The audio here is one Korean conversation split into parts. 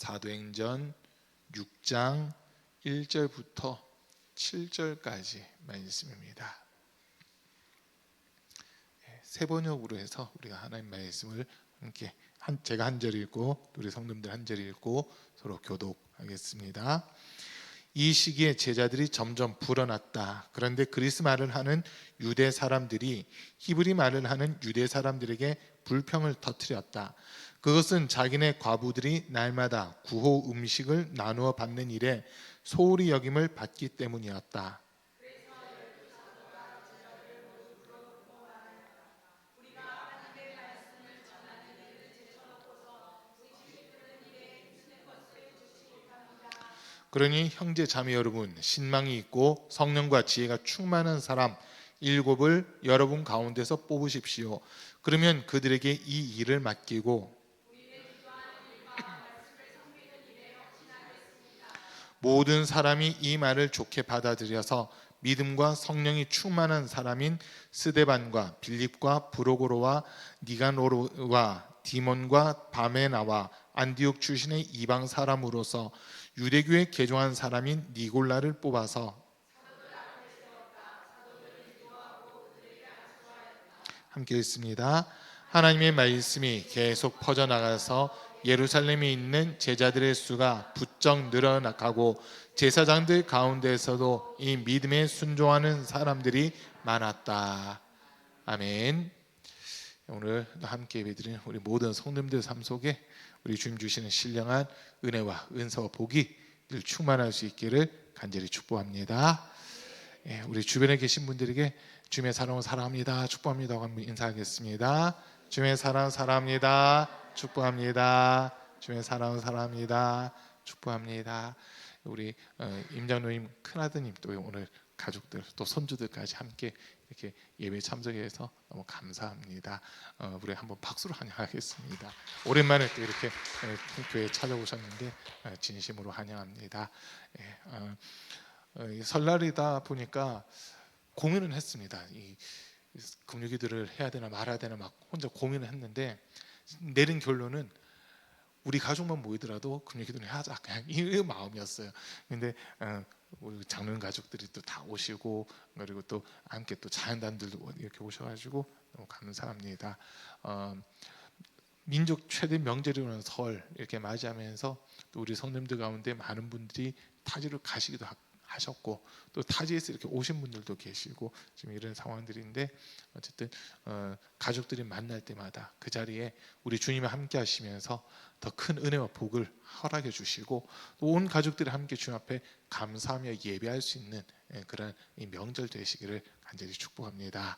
사도행전 6장 1절부터 7절까지 말씀입니다. 세 번역으로 해서 우리가 하나님 말씀을 함께 제가 한 절 읽고 우리 성도님들 한 절 읽고 서로 교독하겠습니다. 이 시기에 제자들이 점점 불어났다. 그런데 그리스 말을 하는 유대 사람들이 히브리 말을 하는 유대 사람들에게 불평을 터뜨렸다. 그것은 자기네 과부들이 날마다 구호 음식을 나누어 받는 일에 소홀히 여김을 받기 때문이었다. 그러니 형제 자매 여러분, 신망이 있고 성령과 지혜가 충만한 사람 7을 여러분 가운데서 뽑으십시오. 그러면 그들에게 이 일을 맡기고 모든 사람이 이 말을 좋게 받아들여서 믿음과 성령이 충만한 사람인 스데반과 빌립과 브로고로와 니가노르와 디몬과 바메나와 안디옥 출신의 이방 사람으로서 유대교에 개종한 사람인 니골라를 뽑아서 함께 읽습니다. 하나님의 말씀이 계속 퍼져나가서 예루살렘에 있는 제자들의 수가 부쩍 늘어나가고 제사장들 가운데서도 이 믿음에 순종하는 사람들이 많았다. 아멘. 오늘 함께 예배드리는 우리 모든 성도님들 삶 속에 우리 주님 주시는 신령한 은혜와 은사와 복이 늘 충만할 수 있기를 간절히 축복합니다. 우리 주변에 계신 분들에게 주님의 사랑을 사랑합니다, 축복합니다 한번 인사하겠습니다. 주님의 사랑 사랑합니다, 축복합니다. 주님의 사랑을 사랑합니다, 축복합니다. 우리 임장로님 큰아드님 또 오늘 가족들 또 손주들까지 함께 이렇게 예배 참석해서 너무 감사합니다. 우리 한번 박수로 환영하겠습니다. 오랜만에 또 이렇게 교회에 찾아오셨는데 진심으로 환영합니다. 설날이다 보니까 고민을 했습니다. 이 금요기도를 해야 되나 말아야 되나 막 혼자 고민을 했는데 내린 결론은 우리 가족만 모이더라도 금요기도는 하자, 그냥 이 마음이었어요. 근데 우리 장로님 가족들이 또 다 오시고 그리고 또 함께 또 자연단들도 이렇게 오셔가지고 너무 감사합니다. 민족 최대 명절이라는 설 이렇게 맞이하면서 또 우리 성도님들 가운데 많은 분들이 타지로 가시기도 하셨고 또 타지에서 이렇게 오신 분들도 계시고 지금 이런 상황들인데 어쨌든 가족들이 만날 때마다 그 자리에 우리 주님이 함께 하시면서 더 큰 은혜와 복을 허락해 주시고 또 온 가족들이 함께 주님 앞에 감사하며 예배할 수 있는 그런 이 명절 되시기를 간절히 축복합니다.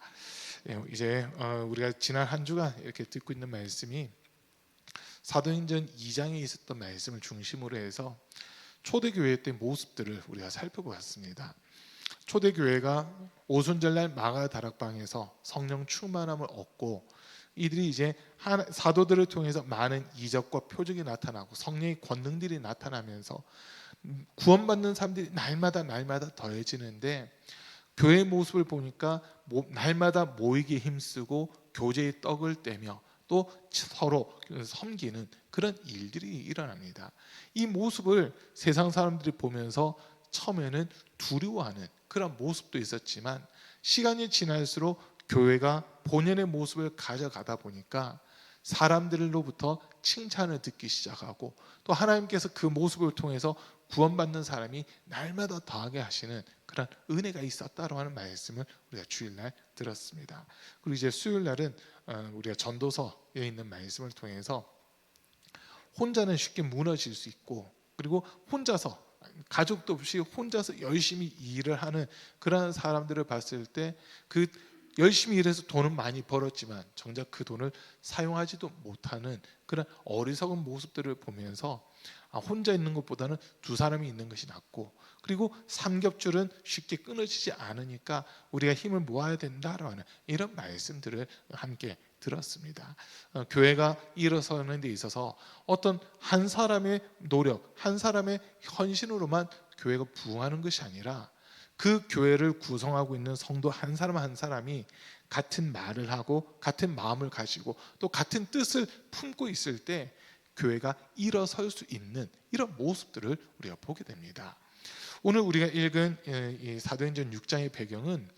이제 우리가 지난 한 주간 이렇게 듣고 있는 말씀이 사도행전 2장에 있었던 말씀을 중심으로 해서 초대교회 때 모습들을 우리가 살펴보았습니다. 초대교회가 오순절날 마가다락방에서 성령 충만함을 얻고 이들이 이제 사도들을 통해서 많은 이적과 표적이 나타나고 성령의 권능들이 나타나면서 구원받는 사람들이 날마다 더해지는데 교회의 모습을 보니까 날마다 모이기에 힘쓰고 교제의 떡을 떼며 또 서로 섬기는 그런 일들이 일어납니다. 이 모습을 세상 사람들이 보면서 처음에는 두려워하는 그런 모습도 있었지만 시간이 지날수록 교회가 본연의 모습을 가져가다 보니까 사람들로부터 칭찬을 듣기 시작하고 또 하나님께서 그 모습을 통해서 구원받는 사람이 날마다 더하게 하시는 그런 은혜가 있었다고 하는 말씀을 우리가 주일날 들었습니다. 그리고 이제 수요일날은 우리가 전도서에 있는 말씀을 통해서 혼자는 쉽게 무너질 수 있고 그리고 혼자서 가족도 없이 혼자서 열심히 일을 하는 그런 사람들을 봤을 때 그 열심히 일해서 돈은 많이 벌었지만 정작 그 돈을 사용하지도 못하는 그런 어리석은 모습들을 보면서 혼자 있는 것보다는 두 사람이 있는 것이 낫고 그리고 삼겹줄은 쉽게 끊어지지 않으니까 우리가 힘을 모아야 된다라는 이런 말씀들을 함께 들었습니다. 교회가 일어서는 데 있어서 어떤 한 사람의 노력, 한 사람의 헌신으로만 교회가 부흥하는 것이 아니라 그 교회를 구성하고 있는 성도 한 사람 한 사람이 같은 말을 하고 같은 마음을 가지고 또 같은 뜻을 품고 있을 때 교회가 일어설 수 있는 이런 모습들을 우리가 보게 됩니다. 오늘 우리가 읽은 이 사도행전 6장의 배경은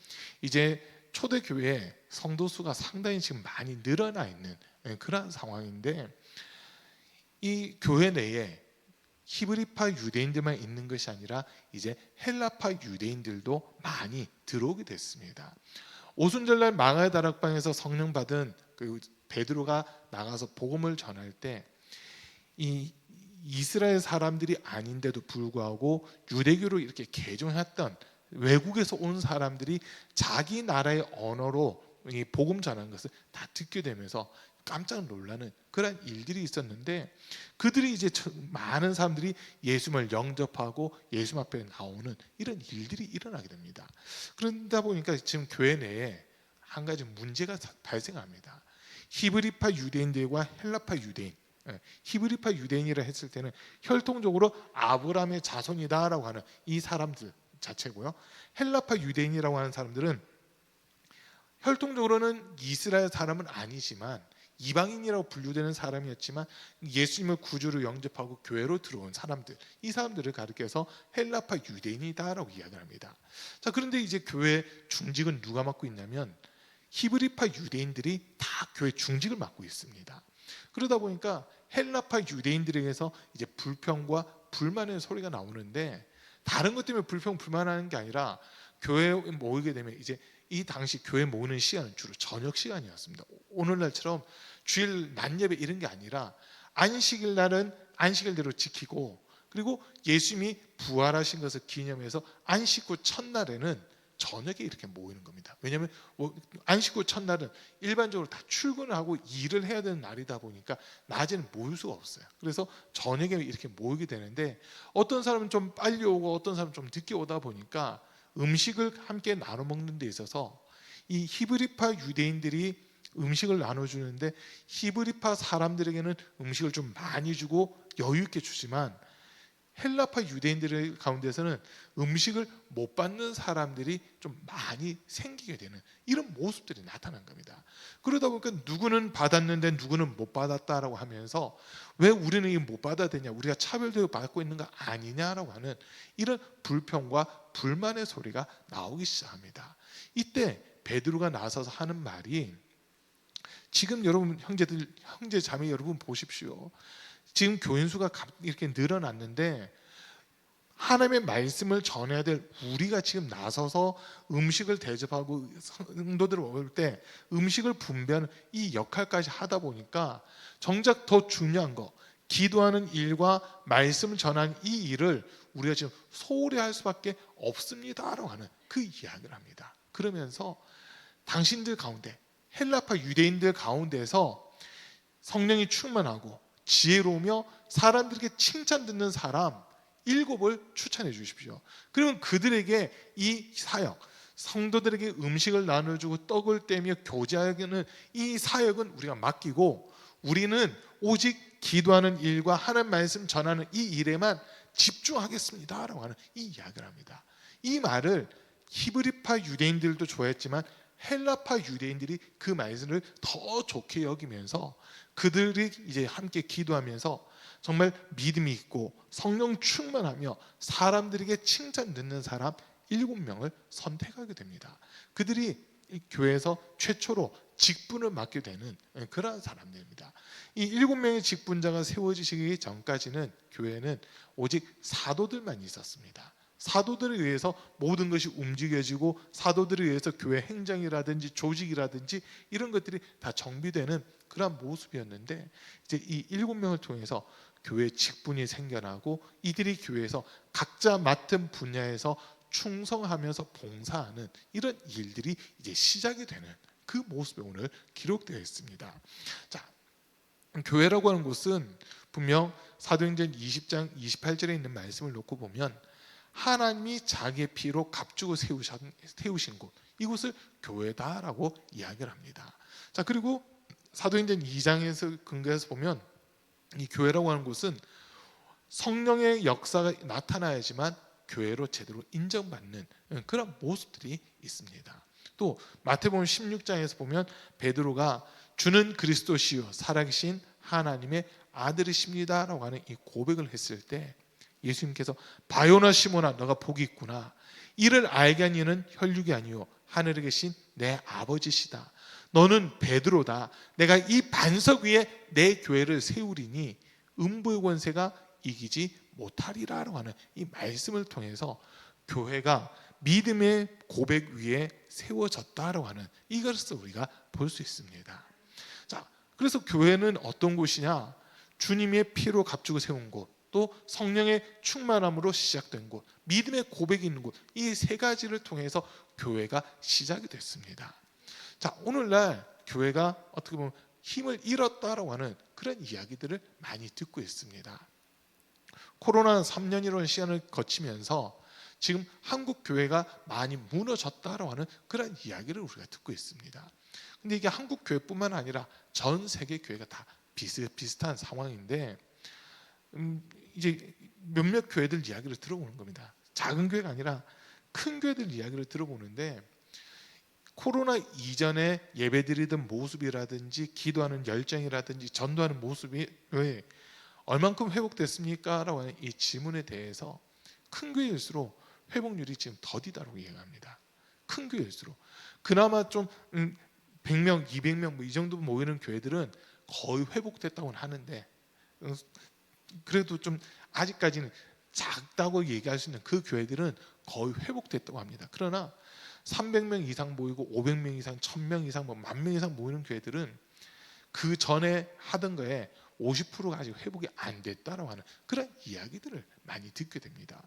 이제 초대교회 성도 수가 상당히 지금 많이 늘어나 있는 그런 상황인데, 이 교회 내에 히브리파 유대인들만 있는 것이 아니라 이제 헬라파 유대인들도 많이 들어오게 됐습니다. 오순절날 마가의 다락방에서 성령 받은 그 베드로가 나가서 복음을 전할 때 이 이스라엘 사람들이 아닌데도 불구하고 유대교로 이렇게 개종했던 외국에서 온 사람들이 자기 나라의 언어로 이 복음 전한 것을 다 듣게 되면서 깜짝 놀라는 그런 일들이 있었는데, 그들이 이제 많은 사람들이 예수님을 영접하고 예수님 앞에 나오는 이런 일들이 일어나게 됩니다. 그러다 보니까 지금 교회 내에 한 가지 문제가 발생합니다. 히브리파 유대인들과 헬라파 유대인, 히브리파 유대인이라 했을 때는 혈통적으로 아브라함의 자손이다라고 하는 이 사람들 자체고요. 헬라파 유대인이라고 하는 사람들은 혈통적으로는 이스라엘 사람은 아니지만 이방인이라고 분류되는 사람이었지만 예수님을 구주로 영접하고 교회로 들어온 사람들, 이 사람들을 가리켜서 헬라파 유대인이다라고 이야기를 합니다. 자, 그런데 이제 교회 중직은 누가 맡고 있냐면 히브리파 유대인들이 다 교회 중직을 맡고 있습니다. 그러다 보니까 헬라파 유대인들에게서 이제 불평과 불만의 소리가 나오는데, 다른 것 때문에 불평 불만하는 게 아니라 교회에 모이게 되면 이제 이 당시 교회 모이는 시간은 주로 저녁 시간이었습니다. 오늘날처럼 주일 낮 예배 이런 게 아니라 안식일 날은 안식일대로 지키고, 그리고 예수님이 부활하신 것을 기념해서 안식 후 첫날에는 저녁에 이렇게 모이는 겁니다. 왜냐하면 안식 후 첫날은 일반적으로 다 출근을 하고 일을 해야 되는 날이다 보니까 낮에는 모일 수가 없어요. 그래서 저녁에 이렇게 모이게 되는데, 어떤 사람은 좀 빨리 오고 어떤 사람은 좀 늦게 오다 보니까 음식을 함께 나눠 먹는 데 있어서 이 히브리파 유대인들이 음식을 나눠주는데 히브리파 사람들에게는 음식을 좀 많이 주고 여유 있게 주지만 헬라파 유대인들 가운데서는 음식을 못 받는 사람들이 좀 많이 생기게 되는 이런 모습들이 나타난 겁니다. 그러다 보니까 누구는 받았는데 누구는 못 받았다라고 하면서 왜 우리는 이 못 받아야 되냐, 우리가 차별되어 받고 있는 거 아니냐라고 하는 이런 불평과 불만의 소리가 나오기 시작합니다. 이때 베드로가 나서서 하는 말이, 지금 여러분 형제 자매 여러분 보십시오. 지금 교인 수가 이렇게 늘어났는데 하나님의 말씀을 전해야 될 우리가 지금 나서서 음식을 대접하고 성도들을 먹을 때 음식을 분배하는 이 역할까지 하다 보니까 정작 더 중요한 거, 기도하는 일과 말씀을 전하는 이 일을 우리가 지금 소홀히 할 수밖에 없습니다라고 하는 그 이야기를 합니다. 그러면서 당신들 가운데, 헬라파 유대인들 가운데서 성령이 충만하고 지혜로우며 사람들에게 칭찬 듣는 사람 7을 추천해 주십시오. 그러면 그들에게 이 사역, 성도들에게 음식을 나눠주고 떡을 떼며 교제하는 이 사역은 우리가 맡기고, 우리는 오직 기도하는 일과 하나님 말씀 전하는 이 일에만 집중하겠습니다 라고 하는 이 이야기를 합니다. 이 말을 히브리파 유대인들도 좋아했지만 헬라파 유대인들이 그 말씀을 더 좋게 여기면서 그들이 이제 함께 기도하면서 정말 믿음이 있고 성령 충만하며 사람들에게 칭찬 듣는 사람 7명을 선택하게 됩니다. 그들이 이 교회에서 최초로 직분을 맡게 되는 그런 사람들입니다. 이 7명의 직분자가 세워지시기 전까지는 교회는 오직 사도들만 있었습니다. 사도들에 의해서 모든 것이 움직여지고 사도들에 의해서 교회 행정이라든지 조직이라든지 이런 것들이 다 정비되는 그런 모습이었는데, 이제 이 7명을 통해서 교회 직분이 생겨나고 이들이 교회에서 각자 맡은 분야에서 충성하면서 봉사하는 이런 일들이 이제 시작이 되는 그 모습이 오늘 기록되어 있습니다. 자, 교회라고 하는 곳은 분명 사도행전 20장 28절에 있는 말씀을 놓고 보면 하나님이 자기의 피로 값주고 세우신 곳, 이곳을 교회다라고 이야기를 합니다. 자, 그리고 사도행전 2장에서 근거해서 보면 이 교회라고 하는 곳은 성령의 역사가 나타나야지만 교회로 제대로 인정받는 그런 모습들이 있습니다. 또 마태복음 16장에서 보면 베드로가 주는 그리스도시요 살아계신 하나님의 아들이십니다라고 하는 이 고백을 했을 때 예수님께서 바요나 시몬아 너가 복이 있구나. 이를 알게 한 이는 혈육이 아니요 하늘에 계신 내 아버지시다. 너는 베드로다. 내가 이 반석 위에 내 교회를 세우리니 음부의 권세가 이기지 못하리라라고 하는 이 말씀을 통해서 교회가 믿음의 고백 위에 세워졌다라고 하는 이것을 우리가 볼 수 있습니다. 자, 그래서 교회는 어떤 곳이냐? 주님의 피로 값주고 세운 곳, 또 성령의 충만함으로 시작된 곳, 믿음의 고백이 있는 곳, 이 세 가지를 통해서 교회가 시작이 됐습니다. 자, 오늘날 교회가 어떻게 보면 힘을 잃었다라고 하는 그런 이야기들을 많이 듣고 있습니다. 코로나 3년이라는 시간을 거치면서 지금 한국 교회가 많이 무너졌다라고 하는 그런 이야기를 우리가 듣고 있습니다. 근데 이게 한국 교회뿐만 아니라 전 세계 교회가 다 비슷한 상황인데 이제 몇몇 교회들 이야기를 들어보는 겁니다. 작은 교회가 아니라 큰 교회들 이야기를 들어보는데 코로나 이전에 예배드리던 모습이라든지 기도하는 열정이라든지 전도하는 모습이 왜 얼만큼 회복됐습니까? 라고 하는 이 질문에 대해서 큰 교회일수록 회복률이 지금 더디다라고 얘기합니다. 큰 교회일수록 그나마 좀 100명, 200명 뭐 이 정도 모이는 교회들은 거의 회복됐다고는 하는데 그래도 좀 아직까지는 작다고 얘기할 수 있는 그 교회들은 거의 회복됐다고 합니다. 그러나 300명 이상 모이고 500명 이상, 1000명 이상, 뭐 10,000명 이상 모이는 교회들은 그 전에 하던 거에 50%가 아직 회복이 안 됐다라고 하는 그런 이야기들을 많이 듣게 됩니다.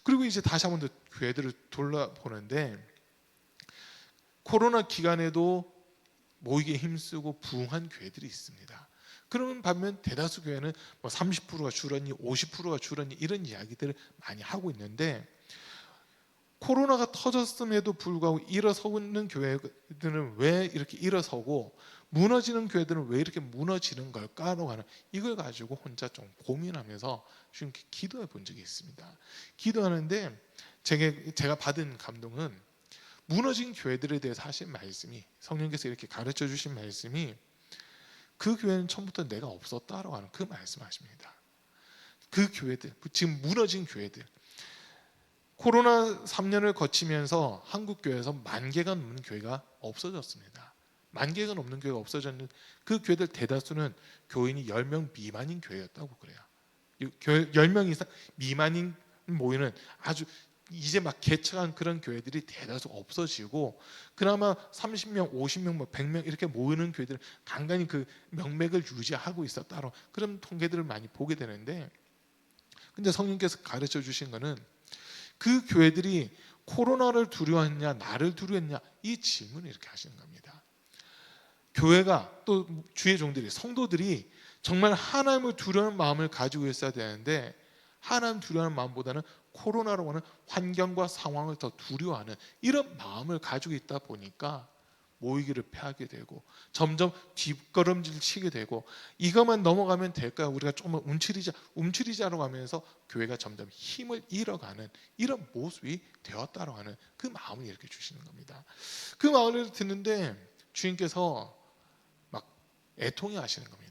그리고 이제 다시 한번 더 교회들을 돌아보는데 코로나 기간에도 모이게 힘쓰고 부흥한 교회들이 있습니다. 그러면 반면 대다수 교회는 뭐 30%가 줄었니 50%가 줄었니 이런 이야기들을 많이 하고 있는데 코로나가 터졌음에도 불구하고 일어서는 교회들은 왜 이렇게 일어서고 무너지는 교회들은 왜 이렇게 무너지는 걸까라고 하는 이걸 가지고 혼자 좀 고민하면서 주님께 기도해 본 적이 있습니다. 기도하는데 제가 받은 감동은 무너진 교회들에 대해서 하신 말씀이 성령께서 이렇게 가르쳐 주신 말씀이 그 교회는 처음부터 내가 없었다라고 하는 그 말씀하십니다. 그 교회들 지금 무너진 교회들 코로나 3년을 거치면서 한국 교회에서 10,000개가 넘는 교회가 없어졌습니다. 10,000개가 넘는 교회가 없어졌는데 그 교회들 대다수는 교인이 10명 미만인 교회였다고 그래요. 10명 이상 미만인 모이는 아주 이제 막 개척한 그런 교회들이 대다수 없어지고 그나마 30명, 50명, 뭐 100명 이렇게 모이는 교회들은 간간히 그 명맥을 유지하고 있었다로 그런 통계들을 많이 보게 되는데 근데 성령께서 가르쳐 주신 거는 그 교회들이 코로나를 두려워했냐 나를 두려워했냐 이 질문을 이렇게 하시는 겁니다. 교회가 또 주의 종들이 성도들이 정말 하나님을 두려워하는 마음을 가지고 있어야 되는데 하나님 두려워하는 마음보다는 코로나라고 하는 환경과 상황을 더 두려워하는 이런 마음을 가지고 있다 보니까 모이기를 패하게 되고 점점 뒷걸음질 치게 되고 이것만 넘어가면 될까요? 우리가 조금만 움츠리자로 하면서 교회가 점점 힘을 잃어가는 이런 모습이 되었다고 하는 그 마음을 이렇게 주시는 겁니다. 그 마음을 듣는데 주님께서 막 애통해 하시는 겁니다.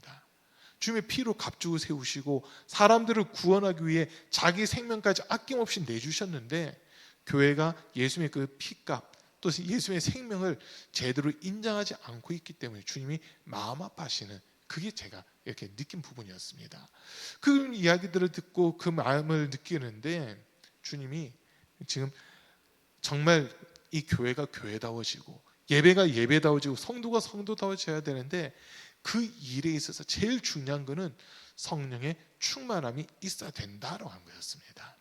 주님의 피로 값주고 세우시고 사람들을 구원하기 위해 자기 생명까지 아낌없이 내주셨는데 교회가 예수님의 그 피값 또 예수님의 생명을 제대로 인정하지 않고 있기 때문에 주님이 마음 아파하시는 그게 제가 이렇게 느낀 부분이었습니다. 그 이야기들을 듣고 그 마음을 느끼는데 주님이 지금 정말 이 교회가 교회다워지고 예배가 예배다워지고 성도가 성도다워져야 되는데 그 일에 있어서 제일 중요한 것은 성령의 충만함이 있어야 된다라고 한 거였습니다.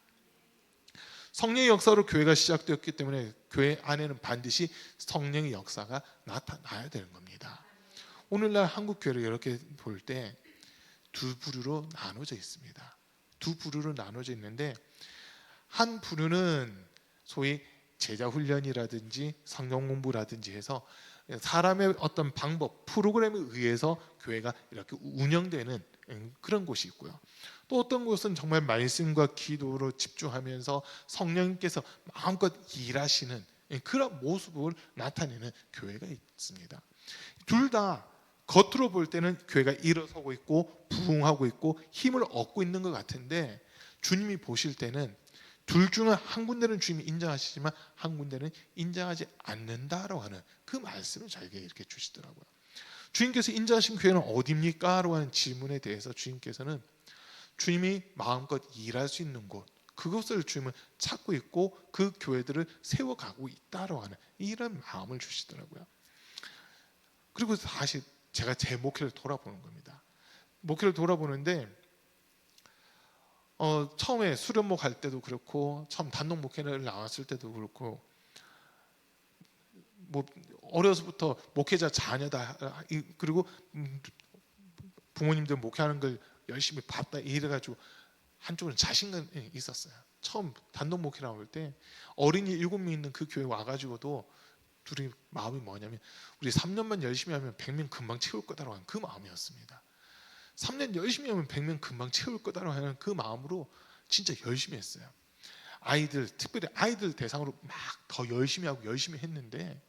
성령의 역사로 교회가 시작되었기 때문에 교회 안에는 반드시 성령의 역사가 나타나야 되는 겁니다. 오늘날 한국 교회를 이렇게 볼 때 두 부류로 나눠져 있습니다. 두 부류로 나눠져 있는데 한 부류는 소위 제자 훈련이라든지 성경 공부라든지 해서 사람의 어떤 방법, 프로그램에 의해서 교회가 이렇게 운영되는 그런 곳이 있고요. 또 어떤 곳은 정말 말씀과 기도로 집중하면서 성령님께서 마음껏 일하시는 그런 모습을 나타내는 교회가 있습니다. 둘 다 겉으로 볼 때는 교회가 일어서고 있고 부흥하고 있고 힘을 얻고 있는 것 같은데 주님이 보실 때는 둘 중에 한 군데는 주님이 인정하시지만 한 군데는 인정하지 않는다라고 하는 그 말씀을 저에게 이렇게 주시더라고요. 주님께서 인정하신 교회는 어디입니까? 라고 하는 질문에 대해서 주님께서는 주님이 마음껏 일할 수 있는 곳, 그것을 주님은 찾고 있고 그 교회들을 세워가고 있다라고 하는 이런 마음을 주시더라고요. 그리고 다시 제가 제 목회를 돌아보는 겁니다. 목회를 돌아보는데 처음에 수련목 할 때도 그렇고 처음 단독 목회를 나왔을 때도 그렇고 뭐 어려서부터 목회자 자녀다 그리고 부모님들 목회하는 걸 열심히 봤다 이래가지고 한쪽은 자신감이 있었어요. 처음 단독 목회 나올 때 어린이 7명 있는 그 교회 와가지고도 둘이 마음이 뭐냐면 우리 3년만 열심히 하면 100명 금방 채울 거다라고 하는 그 마음이었습니다. 3년 열심히 하면 100명 금방 채울 거다라고 하는 그 마음으로 진짜 열심히 했어요. 아이들 특별히 아이들 대상으로 막 더 열심히 하고 열심히 했는데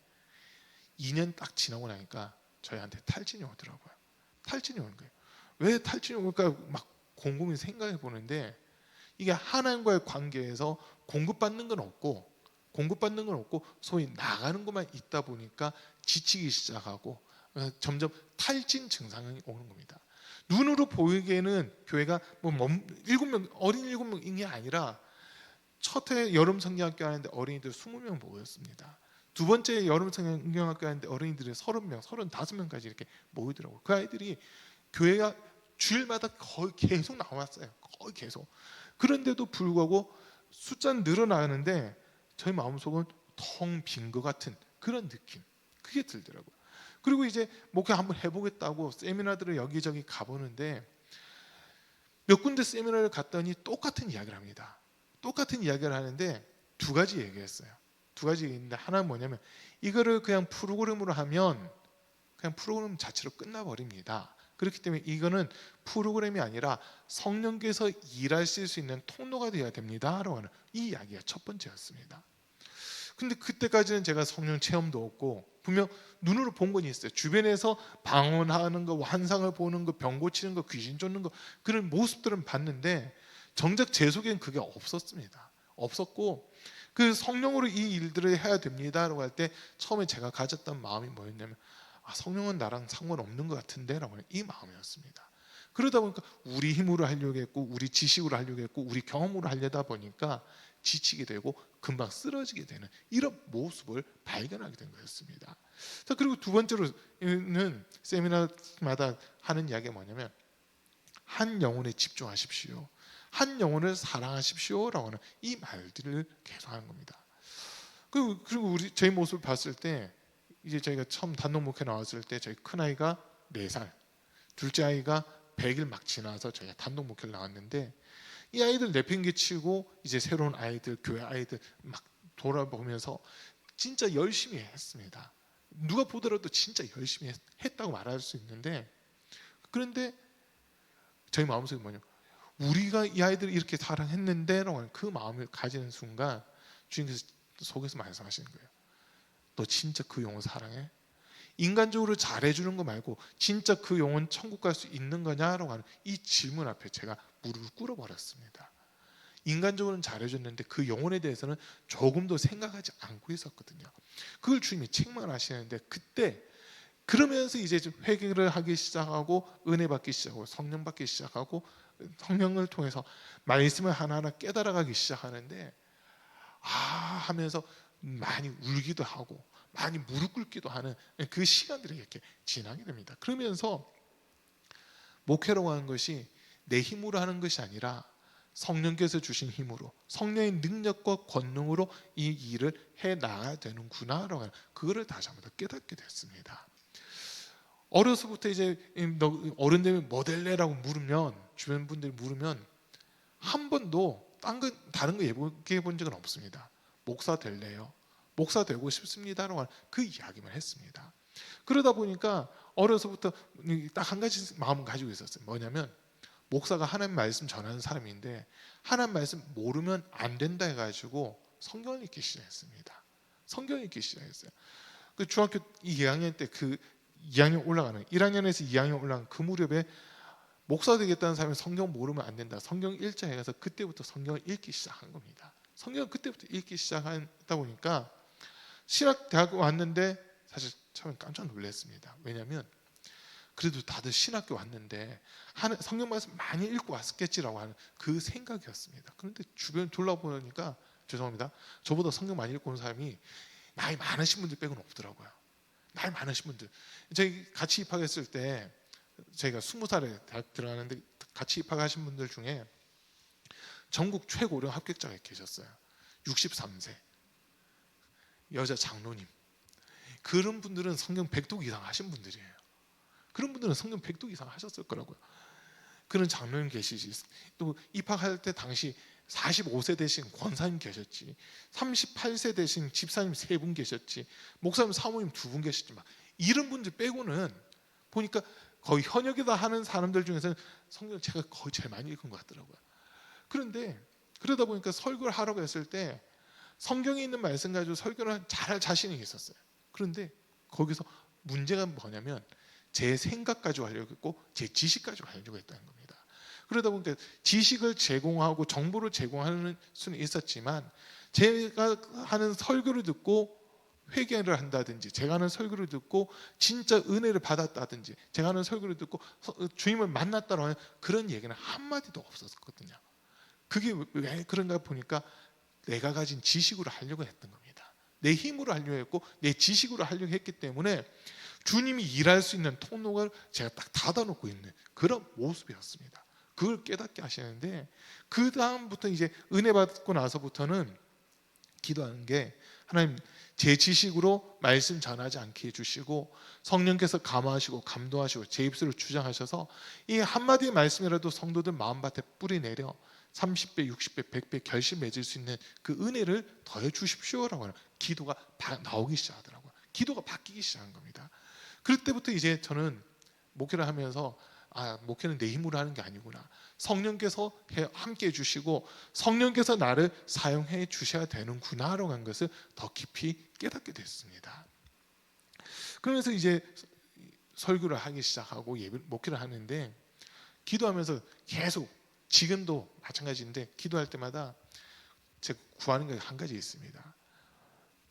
2년 딱 지나고 나니까 저희한테 탈진이 오더라고요. 탈진이 오는 거예요. 왜 탈진이 올까 막 곰곰이 생각해 보는데 이게 하나님과의 관계에서 공급받는 건 없고 소위 나가는 것만 있다 보니까 지치기 시작하고 점점 탈진 증상이 오는 겁니다. 눈으로 보이기에는 교회가 뭐 7명 어린 7명인 게 아니라 첫 해 여름 성경학교 하는데 어린이들 20명 모였습니다. 두 번째 여름 성경학교 하는데 어린이들이 30명, 35명까지 이렇게 모이더라고요. 그 아이들이 교회가 주일마다 거의 계속 나왔어요. 거의 계속. 그런데도 불구하고 숫자는 늘어나는데 저희 마음속은 텅 빈 것 같은 그런 느낌. 그게 들더라고요. 그리고 이제 목회 한번 해보겠다고 세미나들을 여기저기 가보는데 몇 군데 세미나를 갔더니 똑같은 이야기를 합니다. 똑같은 이야기를 하는데 두 가지 얘기했어요. 두 가지 얘기인데 하나는 뭐냐면 이거를 그냥 프로그램으로 하면 그냥 프로그램 자체로 끝나버립니다. 그렇기 때문에 이거는 프로그램이 아니라 성령께서 일하실 수 있는 통로가 되어야 됩니다 라고 하는 이 이야기가 첫 번째였습니다. 근데 그때까지는 제가 성령 체험도 없고 분명 눈으로 본 건 있어요. 주변에서 방언하는 거, 환상을 보는 거, 병 고치는 거, 귀신 쫓는 거 그런 모습들은 봤는데 정작 제 속에는 그게 없었습니다. 없었고 그 성령으로 이 일들을 해야 됩니다라고 할 때 처음에 제가 가졌던 마음이 뭐였냐면 성령은 나랑 상관없는 것 같은데 라고 하는 이 마음이었습니다. 그러다 보니까 우리 힘으로 하려고 했고 우리 지식으로 하려고 했고 우리 경험으로 하려다 보니까 지치게 되고 금방 쓰러지게 되는 이런 모습을 발견하게 된 거였습니다. 자, 그리고 두 번째로는 세미나마다 하는 이야기가 뭐냐면 한 영혼에 집중하십시오. 한 영혼을 사랑하십시오라고 하는 이 말들을 계속하는 겁니다. 그리고 저희 모습을 봤을 때 이제 저희가 처음 단독 목회 나왔을 때 저희 큰 아이가 4살, 둘째 아이가 100일 막 지나서 저희가 단독 목회를 나왔는데 이 아이들 내팽개치고 이제 새로운 아이들, 교회 아이들 막 돌아보면서 진짜 열심히 했습니다. 누가 보더라도 진짜 열심히 했다고 말할 수 있는데 그런데 저희 마음속에 뭐냐면 우리가 이 아이들을 이렇게 사랑했는데 라고 그 마음을 가지는 순간 주님께서 속에서 말씀하시는 거예요. 너 진짜 그 영혼 사랑해? 인간적으로 잘해주는 거 말고 진짜 그 영혼 천국 갈 수 있는 거냐라고 하는 이 질문 앞에 제가 무릎을 꿇어버렸습니다. 인간적으로는 잘해줬는데 그 영혼에 대해서는 조금도 생각하지 않고 있었거든요. 그걸 주님이 책망하시는데 그때 그러면서 이제 좀 회개를 하기 시작하고 은혜 받기 시작하고 성령 받기 시작하고 성령을 통해서 말씀을 하나하나 깨달아가기 시작하는데 하면서 많이 울기도 하고 많이 무릎 꿇기도 하는 그 시간들이 이렇게 지나게 됩니다. 그러면서 목회라고 하는 것이 내 힘으로 하는 것이 아니라 성령께서 주신 힘으로 성령의 능력과 권능으로 이 일을 해나가야 되는구나라고 하는 그거를 다시 한번 더 깨닫게 됐습니다. 어려서부터 이제 너 어른 되면 뭐 될래라고 물으면 주변 분들이 물으면 한 번도 다른 거 얘기해 본 적은 없습니다. 목사 될래요? 목사 되고 싶습니다라고 하는 그 이야기만 했습니다. 그러다 보니까 어려서부터 딱 한 가지 마음을 가지고 있었어요. 뭐냐면 목사가 하나님 말씀 전하는 사람인데 하나님 말씀 모르면 안 된다 해가지고 성경을 읽기 시작했습니다. 성경을 읽기 시작했어요. 그 중학교 2학년 때 그 2학년 올라가는 1학년에서 2학년 올라가는 그 무렵에 목사 되겠다는 사람이 성경 모르면 안 된다. 성경 일자에 가서 그때부터 성경을 읽기 시작한 겁니다. 성경을 그때부터 읽기 시작하다 보니까 신학대학교 왔는데 사실 처음에 깜짝 놀랐습니다. 왜냐하면 그래도 다들 신학교 왔는데 성경 말씀 많이 읽고 왔겠지라고 하는 그 생각이었습니다. 그런데 주변 둘러보니까 죄송합니다. 저보다 성경 많이 읽고 온 사람이 나이 많으신 분들 빼고는 없더라고요. 나이 많으신 분들. 저희 같이 입학했을 때 저희가 20살에 대학 들어가는데 같이 입학하신 분들 중에 전국 최고령 합격자가 계셨어요. 63세 여자 장로님. 그런 분들은 성경 100독 이상 하신 분들이에요. 그런 분들은 성경 100독 이상 하셨을 거라고요. 그런 장로님 계시지. 또 입학할 때 당시 45세 되신 권사님 계셨지, 38세 되신 집사님 3분 계셨지, 목사님 사모님 2분 계셨지. 막 이런 분들 빼고는 보니까 거의 현역이다 하는 사람들 중에서는 성경을 제가 거의 제일 많이 읽은 것 같더라고요. 그런데 그러다 보니까 설교를 하라고 했을 때 성경에 있는 말씀 가지고 설교를 잘할 자신이 있었어요. 그런데 거기서 문제가 뭐냐면 제 생각 가지고 하려고 했고 제 지식 가지고 하려고 했다는 겁니다. 그러다 보니까 지식을 제공하고 정보를 제공하는 수는 있었지만 제가 하는 설교를 듣고 회개를 한다든지, 제가 하는 설교를 듣고 진짜 은혜를 받았다든지, 제가 하는 설교를 듣고 주님을 만났다고 하는 그런 얘기는 한마디도 없었거든요. 그게 왜 그런가 보니까 내가 가진 지식으로 하려고 했던 겁니다. 내 힘으로 하려고 했고 내 지식으로 하려고 했기 때문에 주님이 일할 수 있는 통로를 제가 딱 닫아놓고 있는 그런 모습이었습니다. 그걸 깨닫게 하시는데, 그 다음부터 이제 은혜 받고 나서부터는 기도하는 게, 하나님 제 지식으로 말씀 전하지 않게 해주시고 성령께서 감화하시고 감동하시고 제 입술을 주장하셔서 이 한마디의 말씀이라도 성도들 마음밭에 뿌리 내려 30배, 60배, 100배 결실 맺을 수 있는 그 은혜를 더해 주십시오라고 하는 기도가 나오기 시작하더라고요. 기도가 바뀌기 시작한 겁니다. 그때부터 이제 저는 목회를 하면서 목회는 내 힘으로 하는 게 아니구나. 성령께서 함께 해주시고 성령께서 나를 사용해 주셔야 되는구나라고 하는 것을 더 깊이 깨닫게 됐습니다. 그러면서 이제 설교를 하기 시작하고 목회를 하는데, 기도하면서 계속 지금도 마찬가지인데 기도할 때마다 제가 구하는 게 한 가지 있습니다.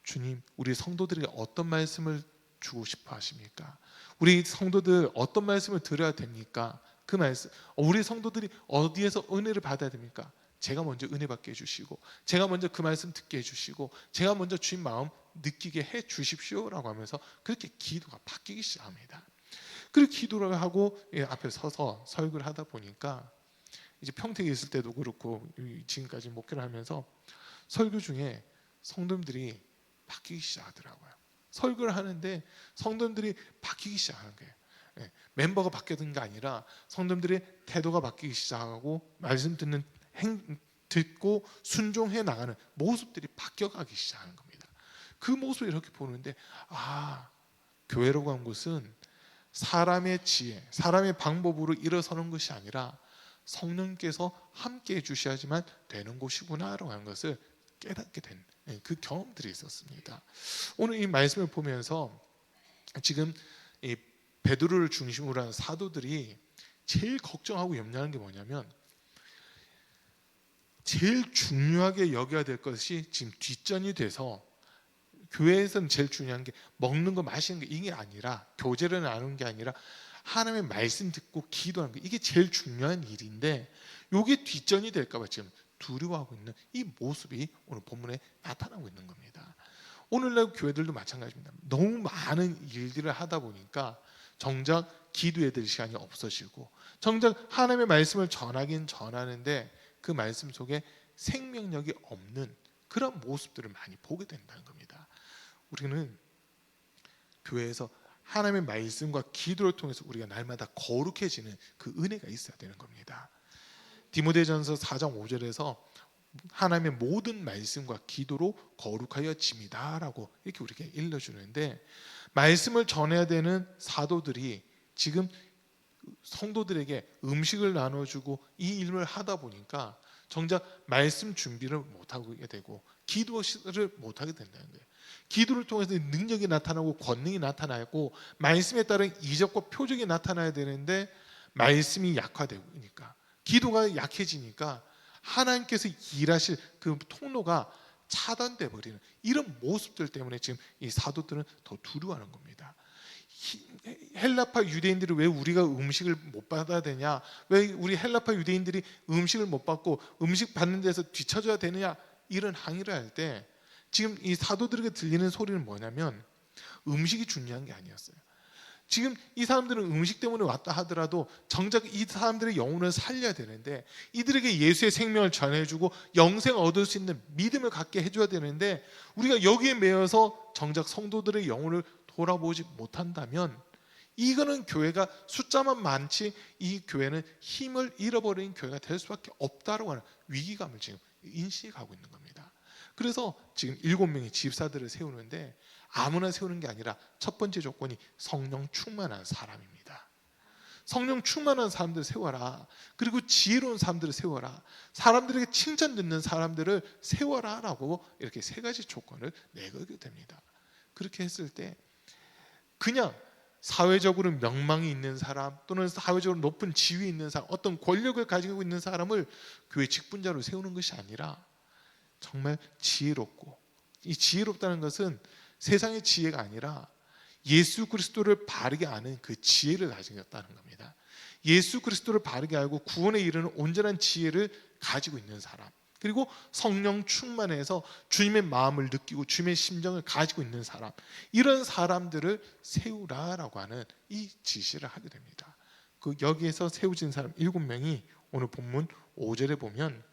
주님, 우리 성도들에게 어떤 말씀을 주고 싶어 하십니까? 우리 성도들 어떤 말씀을 드려야 됩니까? 그 말씀, 우리 성도들이 어디에서 은혜를 받아야 됩니까? 제가 먼저 은혜 받게 해주시고, 제가 먼저 그 말씀 듣게 해주시고, 제가 먼저 주님 마음 느끼게 해 주십시오라고 하면서 그렇게 기도가 바뀌기 시작합니다. 그렇게 기도를 하고 앞에 서서 설교를 하다 보니까 이제 평택에 있을 때도 그렇고 지금까지 목회를 하면서 설교 중에 성도들이 바뀌기 시작하더라고요. 설교를 하는데 성도들이 바뀌기 시작하는 거예요. 멤버가 바뀌는 게 아니라 성도들의 태도가 바뀌기 시작하고 말씀 듣고 순종해 나가는 모습들이 바뀌어가기 시작하는 겁니다. 그 모습을 이렇게 보는데, 교회라고 하는 것은 사람의 지혜, 사람의 방법으로 일어서는 것이 아니라 성령께서 함께 해주셔야지만 되는 곳이구나라고 하는 것을 깨닫게 된 그 경험들이 있었습니다. 오늘 이 말씀을 보면서 지금 이 베드로를 중심으로 한 사도들이 제일 걱정하고 염려하는 게 뭐냐면, 제일 중요하게 여겨야 될 것이 지금 뒷전이 돼서, 교회에서는 제일 중요한 게 먹는 거 마시는 게 이게 아니라, 교제를 나누는 게 아니라 하나님의 말씀 듣고 기도하는 게, 이게 제일 중요한 일인데 이게 뒷전이 될까 봐 지금 두려워하고 있는 이 모습이 오늘 본문에 나타나고 있는 겁니다. 오늘날 교회들도 마찬가지입니다. 너무 많은 일들을 하다 보니까 정작 기도해야 될 시간이 없어지고, 정작 하나님의 말씀을 전하긴 전하는데 그 말씀 속에 생명력이 없는 그런 모습들을 많이 보게 된다는 겁니다. 우리는 교회에서 하나님의 말씀과 기도를 통해서 우리가 날마다 거룩해지는 그 은혜가 있어야 되는 겁니다. 디모데전서 4장 5절에서 하나님의 모든 말씀과 기도로 거룩하여 짐이다라고 이렇게 우리에게 일러주는데, 말씀을 전해야 되는 사도들이 지금 성도들에게 음식을 나눠주고 이 일을 하다 보니까 정작 말씀 준비를 못하게 되고 기도를 못하게 된다는 거예요. 기도를 통해서 능력이 나타나고 권능이 나타나고 말씀에 따른 이적과 표적이 나타나야 되는데 말씀이 약화되니까 기도가 약해지니까 하나님께서 일하실 그 통로가 차단돼 버리는 이런 모습들 때문에 지금 이 사도들은 더 두려워하는 겁니다. 헬라파 유대인들이 왜 우리가 음식을 못 받아야 되냐, 왜 우리 헬라파 유대인들이 음식을 못 받고 음식 받는 데서 뒤처져야 되느냐, 이런 항의를 할 때 지금 이 사도들에게 들리는 소리는 뭐냐면 음식이 중요한 게 아니었어요. 지금 이 사람들은 음식 때문에 왔다 하더라도 정작 이 사람들의 영혼을 살려야 되는데, 이들에게 예수의 생명을 전해주고 영생 얻을 수 있는 믿음을 갖게 해줘야 되는데, 우리가 여기에 매여서 정작 성도들의 영혼을 돌아보지 못한다면 이거는 교회가 숫자만 많지 이 교회는 힘을 잃어버린 교회가 될 수밖에 없다라고 하는 위기감을 지금 인식하고 있는 겁니다. 그래서 지금 7명의 집사들을 세우는데 아무나 세우는 게 아니라 첫 번째 조건이 성령 충만한 사람입니다. 성령 충만한 사람들을 세워라. 그리고 지혜로운 사람들을 세워라. 사람들에게 칭찬 듣는 사람들을 세워라 라고 이렇게 세 가지 조건을 내걸게 됩니다. 그렇게 했을 때 그냥 사회적으로 명망이 있는 사람 또는 사회적으로 높은 지위에 있는 사람, 어떤 권력을 가지고 있는 사람을 교회 직분자로 세우는 것이 아니라 정말 지혜롭고, 이 지혜롭다는 것은 세상의 지혜가 아니라 예수 그리스도를 바르게 아는 그 지혜를 가지고 있다는 겁니다. 예수 그리스도를 바르게 알고 구원에 이르는 온전한 지혜를 가지고 있는 사람, 그리고 성령 충만해서 주님의 마음을 느끼고 주님의 심정을 가지고 있는 사람, 이런 사람들을 세우라라고 하는 이 지시를 하게 됩니다. 그 여기에서 세워진 사람 7명이 오늘 본문 5절에 보면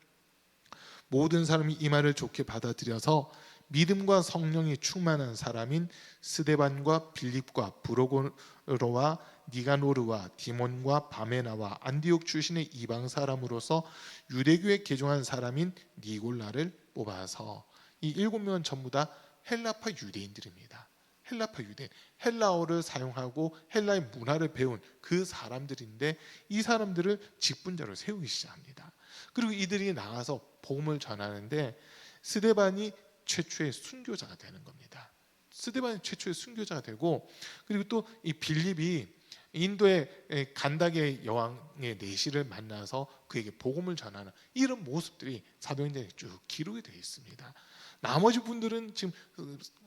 모든 사람이 이 말을 좋게 받아들여서 믿음과 성령이 충만한 사람인 스데반과 빌립과 브로고로와 니가노르와 디몬과 바메나와 안디옥 출신의 이방 사람으로서 유대교에 개종한 사람인 니골라를 뽑아서, 이 7명은 전부 다 헬라파 유대인들입니다. 헬라파 유대인, 헬라어를 사용하고 헬라의 문화를 배운 그 사람들인데 이 사람들을 직분자로 세우기 시작합니다. 그리고 이들이 나가서 복음을 전하는데 스데반이 최초의 순교자가 되는 겁니다. 스데반이 최초의 순교자가 되고, 그리고 또 이 빌립이 인도의 간닥의 여왕의 내시를 만나서 그에게 복음을 전하는 이런 모습들이 사도행전에 쭉 기록이 되어 있습니다. 나머지 분들은 지금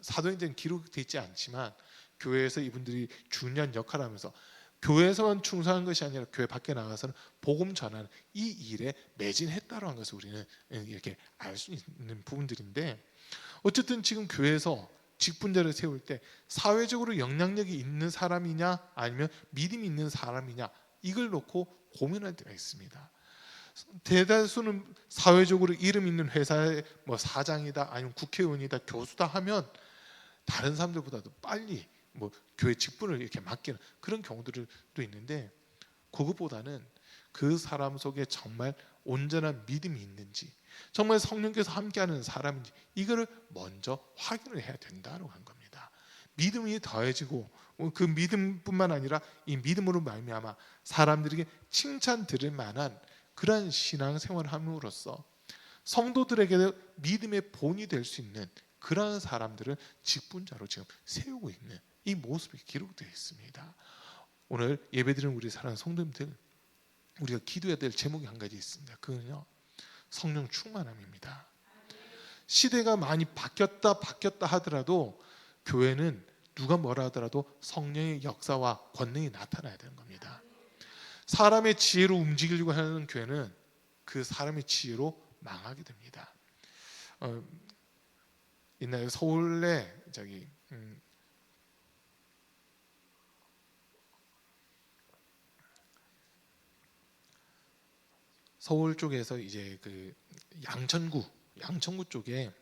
사도행전 기록되어 있지 않지만 교회에서 이분들이 중요한 역할을 하면서 교회에서만 충성한 것이 아니라 교회 밖에 나가서는 복음 전하는 이 일에 매진했다라는 것을 우리는 이렇게 알 수 있는 부분들인데, 어쨌든 지금 교회에서 직분자를 세울 때 사회적으로 영향력이 있는 사람이냐 아니면 믿음이 있는 사람이냐, 이걸 놓고 고민할 때가 있습니다. 대다수는 사회적으로 이름 있는 회사의 뭐 사장이다 아니면 국회의원이다 교수다 하면 다른 사람들보다도 빨리 뭐 교회 직분을 이렇게 맡기는 그런 경우들도 있는데, 그것보다는 그 사람 속에 정말 온전한 믿음이 있는지, 정말 성령께서 함께하는 사람인지, 이거를 먼저 확인을 해야 된다고 한 겁니다. 믿음이 더해지고 그 믿음뿐만 아니라 이 믿음으로 말미암아 사람들에게 칭찬 들을 만한 그러한 신앙생활을 함으로써 성도들에게 믿음의 본이 될 수 있는 그러한 사람들을 직분자로 지금 세우고 있는 이 모습이 기록되어 있습니다. 오늘 예배드리는 우리 사랑하는 성도님들, 우리가 기도해야 될 제목이 한 가지 있습니다. 그건요, 성령 충만함입니다. 시대가 많이 바뀌었다 하더라도 교회는 누가 뭐라 하더라도 성령의 역사와 권능이 나타나야 되는 겁니다. 사람의 지혜로 움직이려고 하는 교회는 그 사람의 지혜로 망하게 됩니다. 옛날에 서울에 서울 쪽에서 이제 그 양천구 쪽에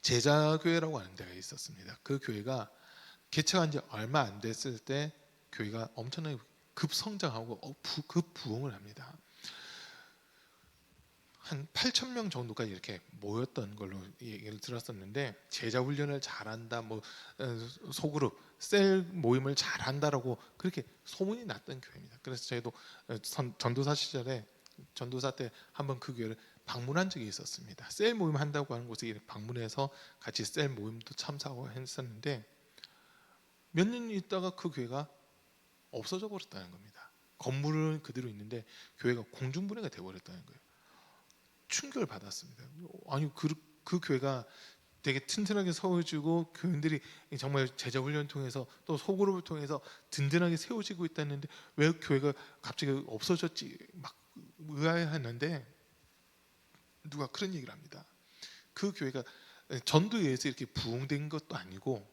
제자교회라고 하는 데가 있었습니다. 그 교회가 개척한 지 얼마 안 됐을 때 교회가 엄청나게 급성장하고 급부흥을 합니다. 한 8,000명 정도까지 이렇게 모였던 걸로 얘기를 들었었는데, 제자 훈련을 잘한다, 뭐 소그룹 셀 모임을 잘한다라고 그렇게 소문이 났던 교회입니다. 그래서 저희도 전도사 시절에 전도사 때 한번 그 교회를 방문한 적이 있었습니다. 셀 모임 한다고 하는 곳에 방문해서 같이 셀 모임도 참석하고 했었는데 몇 년 있다가 그 교회가 없어져 버렸다는 겁니다. 건물은 그대로 있는데 교회가 공중분해가 되어버렸다는 거예요. 충격을 받았습니다. 아니 그 교회가 되게 튼튼하게 세워지고 교인들이 정말 제자 훈련 통해서 또 소그룹을 통해서 든든하게 세워지고 있다는데 왜 교회가 갑자기 없어졌지 막 의아해하는데 누가 그런 얘기를 합니다. 그 교회가 전도에 의해서 이렇게 부흥된 것도 아니고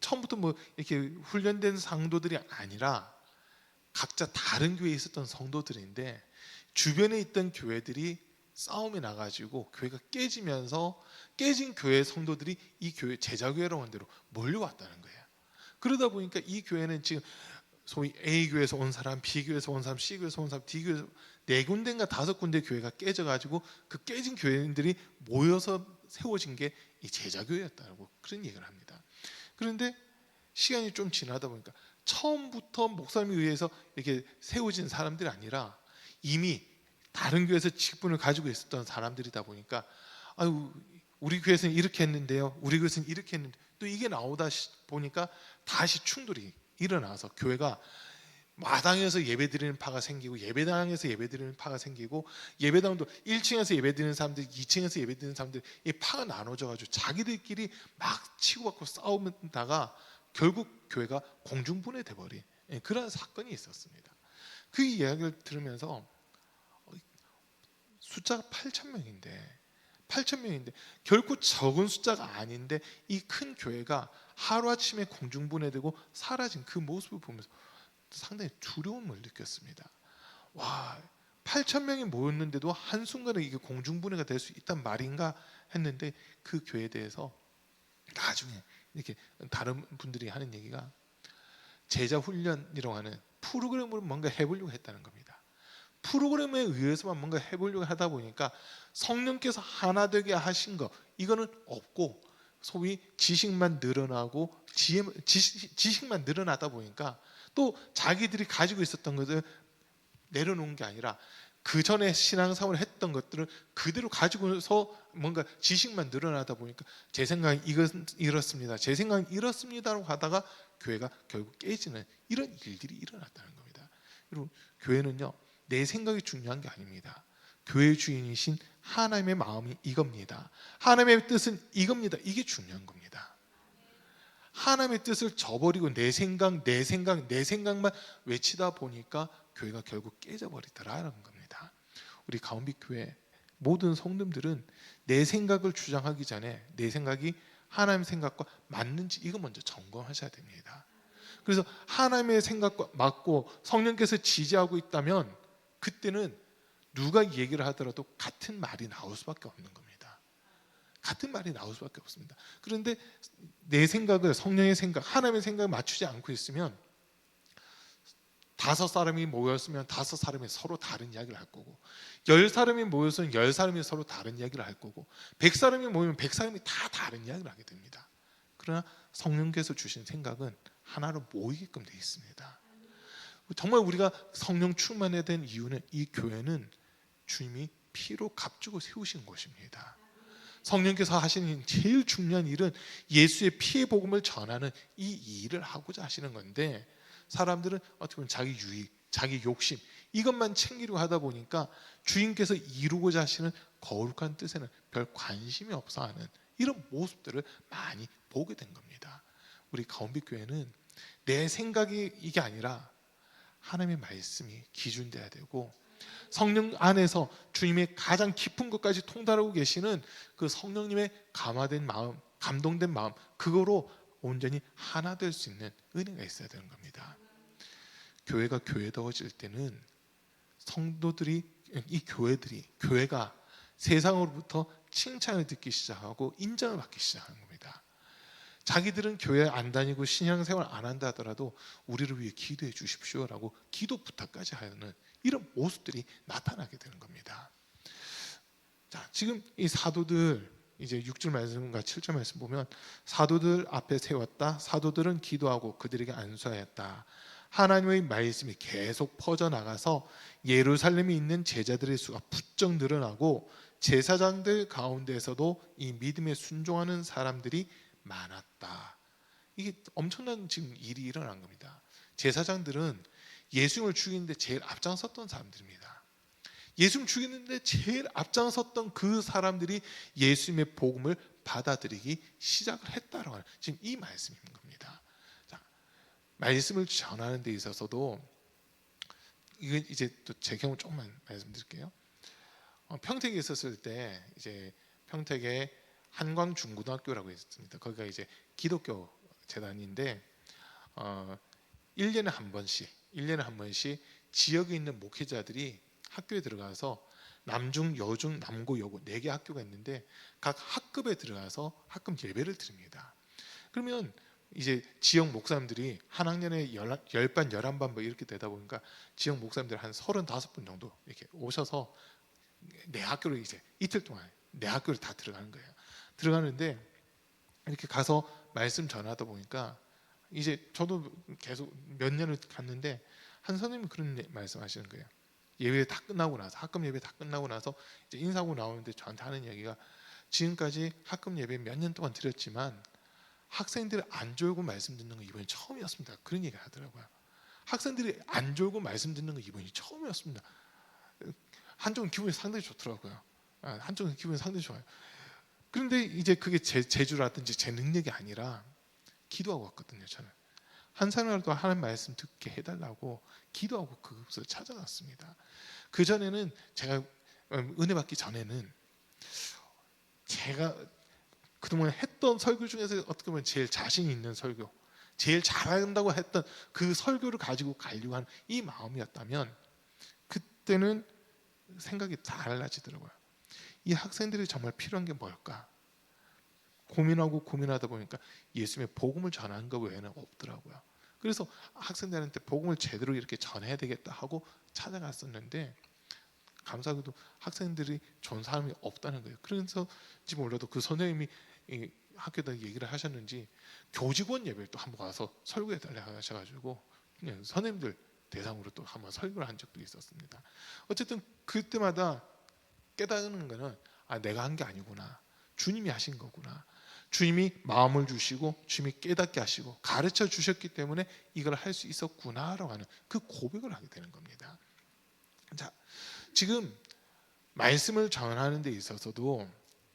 처음부터 뭐 이렇게 훈련된 성도들이 아니라 각자 다른 교회에 있었던 성도들인데 주변에 있던 교회들이 싸움에 나가지고 교회가 깨지면서 깨진 교회 성도들이 이 교회 제자교회라고 하는 데로 몰려왔다는 거예요. 그러다 보니까 이 교회는 지금 소위 A 교회에서 온 사람, B 교회에서 온 사람, C 교회에서 온 사람, D 교회에서 4군데인가 5군데 교회가 깨져가지고 그 깨진 교회인들이 모여서 세워진 게 이 제자교회였다고 그런 얘기를 합니다. 그런데 시간이 좀 지나다 보니까 처음부터 목사님에 의해서 이렇게 세워진 사람들이 아니라 이미 다른 교회에서 직분을 가지고 있었던 사람들이다 보니까 아유 우리 교회에서는 이렇게 했는데요, 우리 교회에서는 이렇게 했는데 또 이게 나오다 보니까 다시 충돌이 일어나서 교회가 마당에서 예배드리는 파가 생기고 예배당에서 예배드리는 파가 생기고 예배당도 1층에서 예배드리는 사람들, 2층에서 예배드리는 사람들 이 파가 나눠져가지고 자기들끼리 막 치고받고 싸우다가 결국 교회가 공중분해돼 버린 그런 사건이 있었습니다. 그 이야기를 들으면서 숫자가 8,000명인데 결코 적은 숫자가 아닌데 이 큰 교회가 하루아침에 공중분해되고 사라진 그 모습을 보면서 상당히 두려움을 느꼈습니다. 와, 8,000명이 모였는데도 한순간에 이게 공중분해가 될 수 있단 말인가 했는데 그 교회에 대해서 나중에 이렇게 다른 분들이 하는 얘기가 제자 훈련이라고 하는 프로그램으로 뭔가 해보려고 했다는 겁니다. 프로그램에 의해서만 뭔가 해보려고 하다 보니까 성령께서 하나 되게 하신 거 이거는 없고 소위 지식만 늘어나고 지식만 늘어나다 보니까 또 자기들이 가지고 있었던 것을 내려놓은 게 아니라 그 전에 신앙생활을 했던 것들을 그대로 가지고서 뭔가 지식만 늘어나다 보니까 제 생각은 이것은 이렇습니다, 제 생각은 이렇습니다라고 하다가 교회가 결국 깨지는 이런 일들이 일어났다는 겁니다. 여러분, 교회는요 내 생각이 중요한 게 아닙니다. 교회 주인이신 하나님의 마음이 이겁니다. 하나님의 뜻은 이겁니다. 이게 중요한 겁니다. 하나님의 뜻을 저버리고 내 생각만 외치다 보니까 교회가 결국 깨져버리더라라는 겁니다. 우리 가운비 교회 모든 성도들은 내 생각을 주장하기 전에 내 생각이 하나님의 생각과 맞는지 이거 먼저 점검하셔야 됩니다. 그래서 하나님의 생각과 맞고 성령께서 지지하고 있다면 그때는 누가 얘기를 하더라도 같은 말이 나올 수밖에 없는 겁니다. 같은 말이 나올 수밖에 없습니다. 그런데 내 생각을 성령의 생각, 하나님의 생각을 맞추지 않고 있으면 5사람이 모였으면 5사람이 서로 다른 이야기를 할 거고 10사람이 모였으면 10사람이 서로 다른 이야기를 할 거고 100사람이 모이면 100사람이 다 다른 이야기를 하게 됩니다. 그러나 성령께서 주신 생각은 하나로 모이게끔 되어 있습니다. 정말 우리가 성령 충만해야 된 이유는 이 교회는 주님이 피로 값주고 세우신 곳입니다. 성령께서 하시는 제일 중요한 일은 예수의 피의 복음을 전하는 이 일을 하고자 하시는 건데 사람들은 어떻게 보면 자기 유익, 자기 욕심 이것만 챙기려고 하다 보니까 주인께서 이루고자 하시는 거룩한 뜻에는 별 관심이 없어 하는 이런 모습들을 많이 보게 된 겁니다. 우리 가운비교회는 내 생각이 이게 아니라 하나님의 말씀이 기준돼야 되고 성령 안에서 주님의 가장 깊은 것까지 통달하고 계시는 그 성령님의 감화된 마음, 감동된 마음 그거로 온전히 하나 될 수 있는 은혜가 있어야 되는 겁니다. 교회가 교회다워질 때는 성도들이 이 교회가 세상으로부터 칭찬을 듣기 시작하고 인정을 받기 시작하는 겁니다. 자기들은 교회 안 다니고 신앙생활 안 한다 하더라도 우리를 위해 기도해 주십시오라고 기도 부탁까지 하는 이런 모습들이 나타나게 되는 겁니다. 자, 지금 이 사도들 이제 6절 말씀과 7절 말씀 보면 사도들 앞에 세웠다. 사도들은 기도하고 그들에게 안수하였다. 하나님의 말씀이 계속 퍼져나가서 예루살렘에 있는 제자들의 수가 부쩍 늘어나고 제사장들 가운데에서도 이 믿음에 순종하는 사람들이 많았다. 이게 엄청난 지금 일이 일어난 겁니다. 제사장들은 예수님을 죽이는데 제일 앞장섰던 사람들입니다. 예수님 죽이는데 제일 앞장섰던 그 사람들이 예수님의 복음을 받아들이기 시작을 했다라고 하는 지금 이 말씀인 겁니다. 자, 말씀을 전하는 데 있어서도 이건 이제 또 제 경우 조금만 말씀드릴게요. 평택에 있었을 때 이제 평택에 한광중고등학교라고 있습니다. 거기가 이제 기독교 재단인데 1년에 한 번씩 지역에 있는 목회자들이 학교에 들어가서 남중, 여중, 남고, 여고 4개 학교가 있는데 각 학급에 들어가서 학급 예배를 드립니다. 그러면 이제 지역 목사님들이 한 학년에 10반, 11반 뭐 이렇게 되다 보니까 지역 목사님들 한 35분 정도 이렇게 오셔서 내 학교를 이제 이틀 동안 내 학교를 다 들어가는 거예요. 들어가는데 이렇게 가서 말씀 전하다 보니까 이제 저도 계속 몇 년을 갔는데 한 선생님이 그런 말씀하시는 거예요. 예배 다 끝나고 나서 학급 예배 다 끝나고 나서 이제 인사하고 나오는데 저한테 하는 얘기가 지금까지 학급 예배 몇 년 동안 드렸지만 학생들을 안 졸고 말씀 듣는 건 이번이 처음이었습니다. 그런 얘기를 하더라고요. 학생들이 안 졸고 말씀 듣는 건 이번이 처음이었습니다. 한쪽은 기분이 상당히 좋더라고요. 한쪽은 기분이 상당히 좋아요. 그런데 이제 그게 제 재주라든지 제 능력이 아니라 기도하고 왔거든요. 저는 한 사람이라도 하나님 말씀 듣게 해달라고 기도하고 그곳을 찾아갔습니다. 그 전에는 제가 은혜 받기 전에는 제가 그동안 했던 설교 중에서 어떻게 보면 제일 자신 있는 설교, 제일 잘한다고 했던 그 설교를 가지고 가려고 하는 이 마음이었다면 그때는 생각이 달라지더라고요. 이 학생들이 정말 필요한 게 뭘까? 고민하다 보니까 예수님의 복음을 전하는 것 외에는 없더라고요. 그래서 학생들한테 복음을 제대로 이렇게 전해야 되겠다 하고 찾아갔었는데 감사하게도 학생들이 좋은 사람이 없다는 거예요. 그래서인지 몰라도 그 선생님이 학교에다 얘기를 하셨는지 교직원 예배를 또 한번 와서 설교해 달라고 하셔가지고 그냥 선생님들 대상으로 또 한번 설교를 한 적도 있었습니다. 어쨌든 그때마다 깨닫는 거는 내가 한 게 아니구나. 주님이 하신 거구나. 주님이 마음을 주시고 주님이 깨닫게 하시고 가르쳐 주셨기 때문에 이걸 할 수 있었구나라고 하는 그 고백을 하게 되는 겁니다. 자, 지금 말씀을 전하는 데 있어서도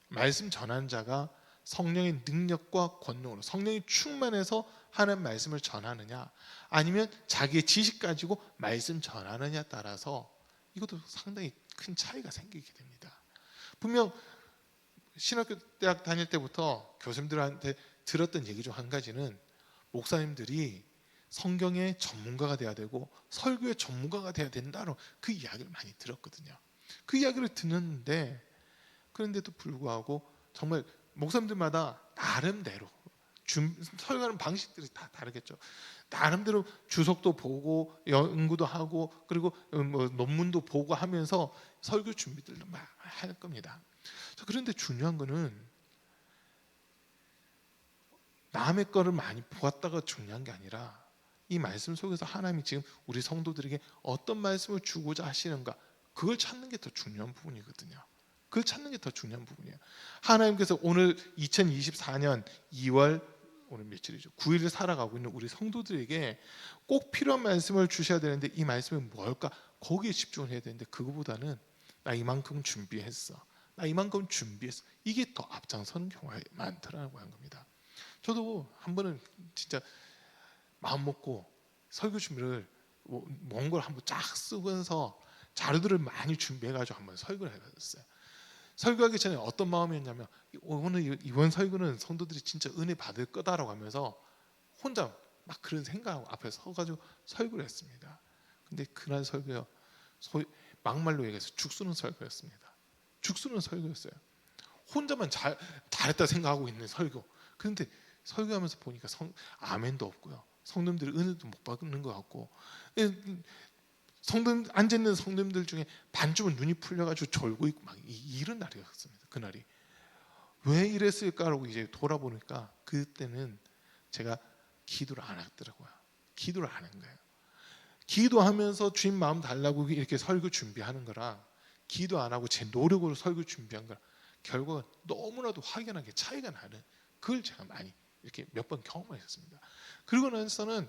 말씀 전하는 자가 성령의 능력과 권능으로 성령이 충만해서 하는 말씀을 전하느냐 아니면 자기의 지식 가지고 말씀 전하느냐에 따라서 이것도 상당히 큰 차이가 생기게 됩니다. 분명 신학교 대학 다닐 때부터 교수님들한테 들었던 얘기 중 한 가지는 목사님들이 성경의 전문가가 돼야 되고 설교의 전문가가 돼야 된다로 그 이야기를 많이 들었거든요. 그 이야기를 듣는데 그런데도 불구하고 정말 목사님들마다 나름대로 설교하는 방식들이 다 다르겠죠. 나름대로 주석도 보고 연구도 하고 그리고 뭐 논문도 보고 하면서 설교 준비들도 막 할 겁니다. 그런데 중요한 거는 남의 거를 많이 보았다가 중요한 게 아니라 이 말씀 속에서 하나님이 지금 우리 성도들에게 어떤 말씀을 주고자 하시는가 그걸 찾는 게 더 중요한 부분이거든요. 그걸 찾는 게 더 중요한 부분이에요. 하나님께서 오늘 2024년 2월 오늘 며칠이죠? 9일을 살아가고 있는 우리 성도들에게 꼭 필요한 말씀을 주셔야 되는데 이 말씀이 뭘까? 거기에 집중을 해야 되는데 그거보다는 나 이만큼 준비했어. 나 이만큼 준비했어. 이게 더 앞장서는 경우가 많더라고 하는 겁니다. 저도 한 번은 진짜 마음 먹고 설교 준비를 먼 걸 한번 쫙 쓰면서 자료들을 많이 준비해가지고 한번 설교를 해봤어요. 설교하기 전에 어떤 마음이었냐면 오늘 이번 설교는 성도들이 진짜 은혜 받을 거다라고 하면서 혼자 막 그런 생각하고 앞에 서가지고 설교를 했습니다. 근데 그날 설교요 막말로 얘기해서 죽쓰는 설교였습니다. 죽쓰는 설교였어요. 혼자만 잘했다 생각하고 있는 설교. 그런데 설교하면서 보니까 아멘도 없고요. 성도님들 은혜도 못 받는 것 같고 성도님 앉아있는 성도님들 중에 반쯤은 눈이 풀려가지고 졸고 있고 막 이런 날이었습니다. 그날이 왜 이랬을까라고 이제 돌아보니까 그때는 제가 기도를 안 했더라고요. 기도를 안 한 거예요. 기도하면서 주님 마음 달라고 이렇게 설교 준비하는 거랑 기도 안 하고 제 노력으로 설교 준비한 거랑 결과가 너무나도 확연하게 차이가 나는, 그걸 제가 많이 이렇게 몇 번 경험했었습니다. 그러고 나서는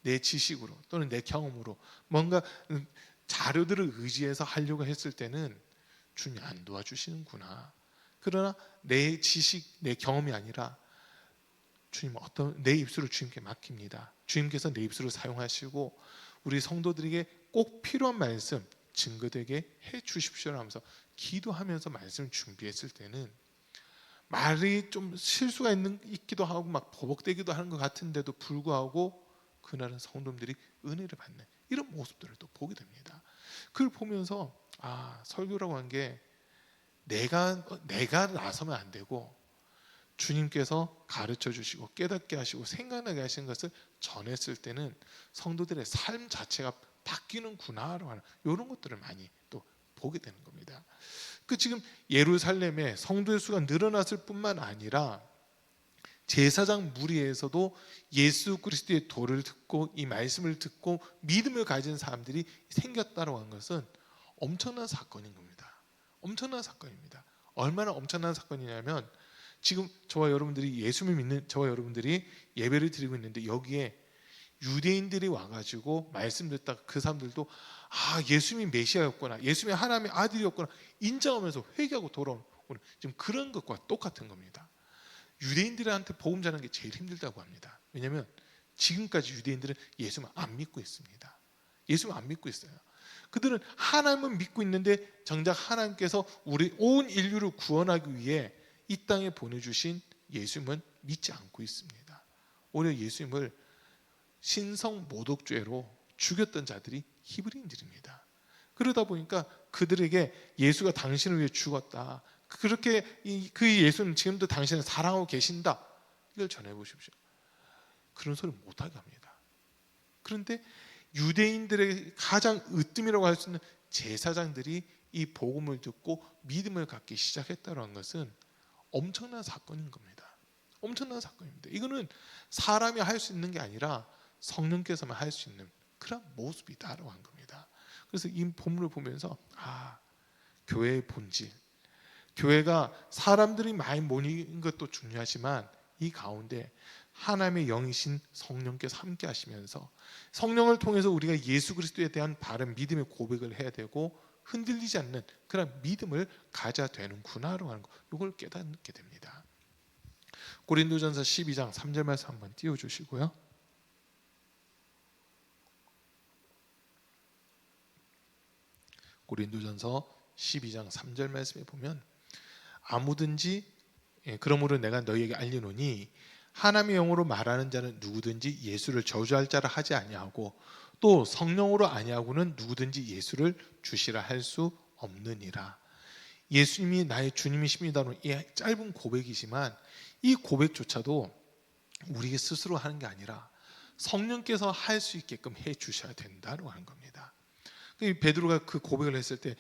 내 지식으로 또는 내 경험으로 뭔가 자료들을 의지해서 하려고 했을 때는 주님이 안 도와주시는구나. 그러나 내 지식, 내 경험이 아니라 주님 내 입술을 주님께 맡깁니다. 주님께서 내 입술을 사용하시고 우리 성도들에게 꼭 필요한 말씀 증거되게 해 주십시오 하면서 기도하면서 말씀을 준비했을 때는 말이 좀 실수가 있기도 하고 막 버벅대기도 하는 것 같은데도 불구하고 그날은 성도들이 은혜를 받는 이런 모습들을 또 보게 됩니다. 그걸 보면서 설교라고 한 게 내가 나서면 안 되고 주님께서 가르쳐 주시고 깨닫게 하시고 생각나게 하시는 것을 전했을 때는 성도들의 삶 자체가 바뀌는구나라고 하는 이런 것들을 많이 또 보게 되는 겁니다. 지금 예루살렘에 성도의 수가 늘어났을 뿐만 아니라 제사장 무리에서도 예수 그리스도의 도를 듣고 이 말씀을 듣고 믿음을 가진 사람들이 생겼다고 하는 것은 엄청난 사건인 겁니다. 엄청난 사건입니다. 얼마나 엄청난 사건이냐면 지금 저와 여러분들이 예수를 믿는 저와 여러분들이 예배를 드리고 있는데 여기에 유대인들이 와가지고 말씀 듣다가 그 사람들도 예수님이 메시아였구나, 예수님이 하나님의 아들이었구나 인정하면서 회개하고 돌아오는 지금 그런 것과 똑같은 겁니다. 유대인들한테 복음 전하는 게 제일 힘들다고 합니다. 왜냐하면 지금까지 유대인들은 예수님을 안 믿고 있습니다. 예수님을 안 믿고 있어요. 그들은 하나님은 믿고 있는데 정작 하나님께서 우리 온 인류를 구원하기 위해 이 땅에 보내주신 예수님은 믿지 않고 있습니다. 오히려 예수님을 신성 모독죄로 죽였던 자들이 히브리인들입니다. 그러다 보니까 그들에게 예수가 당신을 위해 죽었다, 그렇게 그 예수는 지금도 당신을 사랑하고 계신다, 이걸 전해보십시오. 그런 소리 못하게 합니다. 그런데 유대인들의 가장 으뜸이라고 할 수 있는 제사장들이 이 복음을 듣고 믿음을 갖기 시작했다는 것은 엄청난 사건인 겁니다. 엄청난 사건입니다. 이거는 사람이 할 수 있는 게 아니라 성령께서만 할 수 있는 그런 모습이다라고 한 겁니다. 그래서 이 본문을 보면서 교회의 본질, 교회가 사람들이 많이 모이는 것도 중요하지만 이 가운데 하나님의 영이신 성령께서 함께 하시면서 성령을 통해서 우리가 예수 그리스도에 대한 바른 믿음의 고백을 해야 되고 흔들리지 않는 그런 믿음을 가져야 되는구나라고 하는 거, 이걸 깨닫게 됩니다. 고린도전서 12장 3절 말씀 한번 띄워주시고요. 고린도전서 12장 3절 말씀에 보면 아무든지 그러므로 내가 너희에게 알리노니 하나님의 영으로 말하는 자는 누구든지 예수를 저주할 자라 하지 아니하고 또 성령으로 아니하고는 누구든지 예수를 주시라 할 수 없느니라. 예수님이 나의 주님이십니다는 이 짧은 고백이지만 이 고백조차도 우리 스스로 하는 게 아니라 성령께서 할 수 있게끔 해 주셔야 된다고 하는 겁니다. 베드로가 그 고백을 했을 때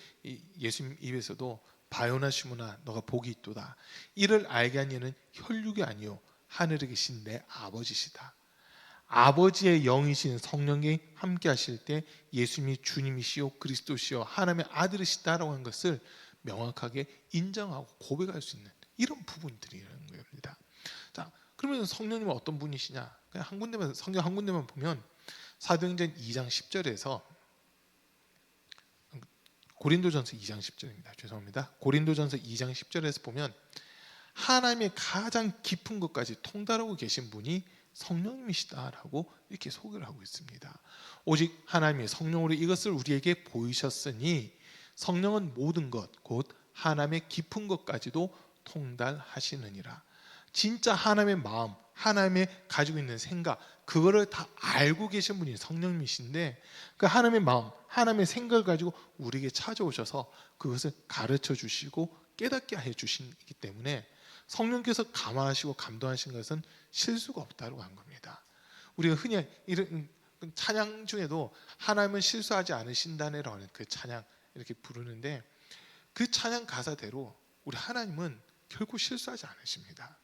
예수님 입에서도 바요나 시몬아 너가 복이 있도다, 이를 알게 한 이는 혈육이 아니요 하늘에 계신 내 아버지시다. 아버지의 영이신 성령이 함께 하실 때 예수님이 주님이시요 그리스도시요 하나님의 아들이시다라고 하는 것을 명확하게 인정하고 고백할 수 있는 이런 부분들이라는 겁니다. 자, 그러면 성령님은 어떤 분이시냐? 그냥 한 군데만, 성경 한 군데만 보면 사도행전 2장 10절에서 고린도전서 2장 10절입니다. 죄송합니다. 고린도전서 2장 10절에서 보면 하나님의 가장 깊은 것까지 통달하고 계신 분이 성령님이시다라고 이렇게 소개를 하고 있습니다. 오직 하나님의 성령으로 이것을 우리에게 보이셨으니 성령은 모든 것 곧 하나님의 깊은 것까지도 통달하시느니라. 진짜 하나님의 마음, 하나님의 가지고 있는 생각, 그거를 다 알고 계신 분이 성령님이신데 그 하나님의 마음, 하나님의 생각을 가지고 우리에게 찾아오셔서 그것을 가르쳐 주시고 깨닫게 해 주시기 때문에 성령께서 감화하시고 감동하신 것은 실수가 없다고 한 겁니다. 우리가 흔히 이런 찬양 중에도 하나님은 실수하지 않으신다네라고 하는 그 찬양 이렇게 부르는데 그 찬양 가사대로 우리 하나님은 결코 실수하지 않으십니다.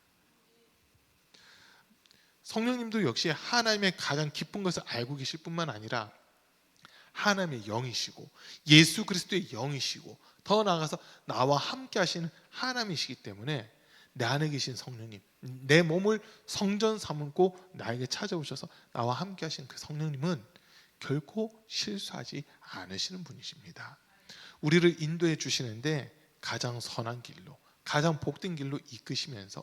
성령님도 역시 하나님의 가장 깊은 것을 알고 계실 뿐만 아니라 하나님의 영이시고 예수 그리스도의 영이시고 더 나아가서 나와 함께 하시는 하나님이시기 때문에 내 안에 계신 성령님, 내 몸을 성전 삼고 나에게 찾아오셔서 나와 함께 하신 그 성령님은 결코 실수하지 않으시는 분이십니다. 우리를 인도해 주시는데 가장 선한 길로, 가장 복된 길로 이끄시면서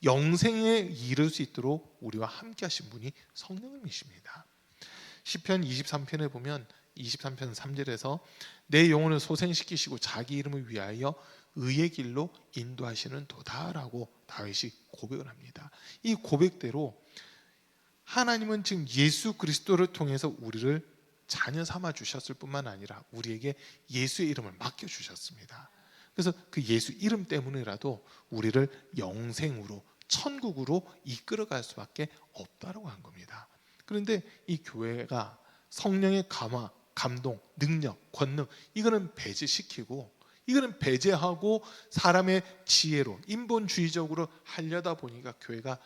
영생에 이를 수 있도록 우리와 함께 하신 분이 성령님이십니다. 시편 23편에 보면 23편 3절에서 내 영혼을 소생시키시고 자기 이름을 위하여 의의 길로 인도하시는 도다라고 다윗이 고백을 합니다. 이 고백대로 하나님은 지금 예수 그리스도를 통해서 우리를 자녀 삼아 주셨을 뿐만 아니라 우리에게 예수의 이름을 맡겨 주셨습니다. 그래서 그 예수 이름 때문이라도 우리를 영생으로 천국으로 이끌어갈 수밖에 없다라고 한 겁니다. 그런데 이 교회가 성령의 감화, 감동, 능력, 권능 이거는 배제시키고 이거는 배제하고 사람의 지혜로 인본주의적으로 하려다 보니까 교회가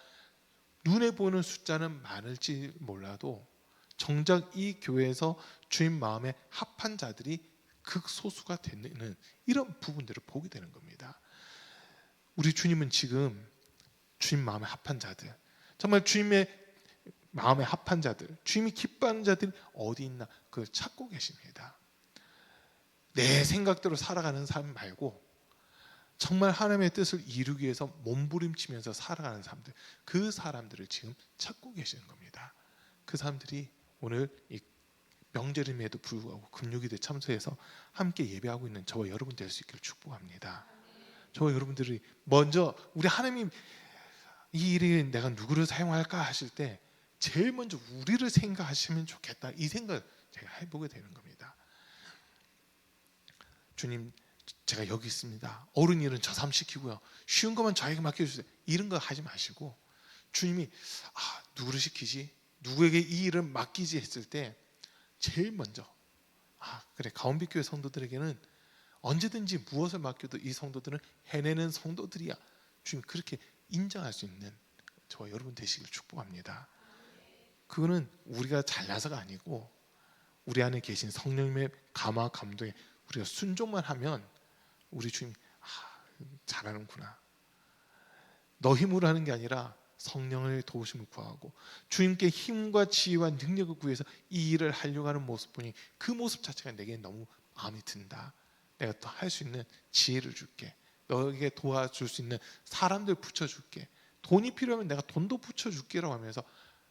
눈에 보는 숫자는 많을지 몰라도 정작 이 교회에서 주님 마음에 합한 자들이 극소수가 되는 이런 부분들을 보게 되는 겁니다. 우리 주님은 지금 주님 마음에 합한 자들, 정말 주님의 마음에 합한 자들, 주님이 기뻐하는 자들이 어디 있나 그걸 찾고 계십니다. 내 생각대로 살아가는 삶 말고 정말 하나님의 뜻을 이루기 위해서 몸부림치면서 살아가는 사람들, 그 사람들을 지금 찾고 계시는 겁니다. 그 사람들이 오늘 이 명절임에도 불구하고 금요기도에 참석해서 함께 예배하고 있는 저와 여러분 될 수 있기를 축복합니다. 저와 여러분들이 먼저 우리 하나님 이 일에 내가 누구를 사용할까 하실 때 제일 먼저 우리를 생각하시면 좋겠다, 이 생각을 제가 해보게 되는 겁니다. 주님, 제가 여기 있습니다. 어른 일은 저 사람 시키고요, 쉬운 것만 저에게 맡겨주세요, 이런 거 하지 마시고 주님이 누구를 시키지, 누구에게 이 일을 맡기지 했을 때 제일 먼저 그래, 가온빛교회 성도들에게는 언제든지 무엇을 맡겨도 이 성도들은 해내는 성도들이야, 주님 그렇게 인정할 수 있는 저와 여러분 되시길 축복합니다. 그거는 우리가 잘나서가 아니고 우리 안에 계신 성령님의 감화 감동에 우리가 순종만 하면 우리 주님 잘하는구나, 너 힘으로 하는 게 아니라 성령의 도우심을 구하고 주님께 힘과 지혜와 능력을 구해서 이 일을 하려고 하는 모습 보니 그 모습 자체가 내게 너무 마음에 든다. 내가 또 할 수 있는 지혜를 줄게, 너에게 도와줄 수 있는 사람들 붙여줄게, 돈이 필요하면 내가 돈도 붙여줄게라고 하면서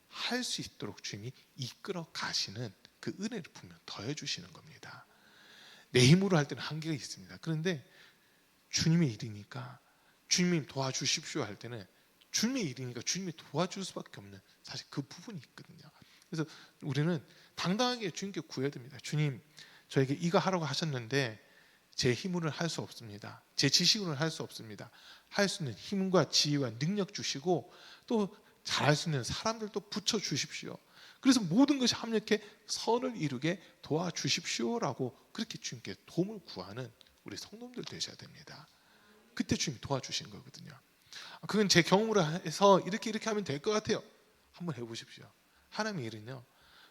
할 수 있도록 주님이 이끌어 가시는 그 은혜를 분명 더해 주시는 겁니다. 내 힘으로 할 때는 한계가 있습니다. 그런데 주님의 일이니까 주님이 도와주십시오 할 때는 주님의 일이니까 주님이 도와줄 수밖에 없는 사실 그 부분이 있거든요. 그래서 우리는 당당하게 주님께 구해야 됩니다. 주님, 저에게 이거 하라고 하셨는데 제 힘으로는 할 수 없습니다. 제 지식으로는 할 수 없습니다. 할 수 있는 힘과 지혜와 능력 주시고 또 잘할 수 있는 사람들도 붙여주십시오. 그래서 모든 것이 합력해 선을 이루게 도와주십시오라고 그렇게 주님께 도움을 구하는 우리 성도님들 되셔야 됩니다. 그때 주님이 도와주시는 거거든요. 그건 제 경험으로 해서 이렇게 하면 될 것 같아요. 한번 해보십시오. 하나님의 일은요,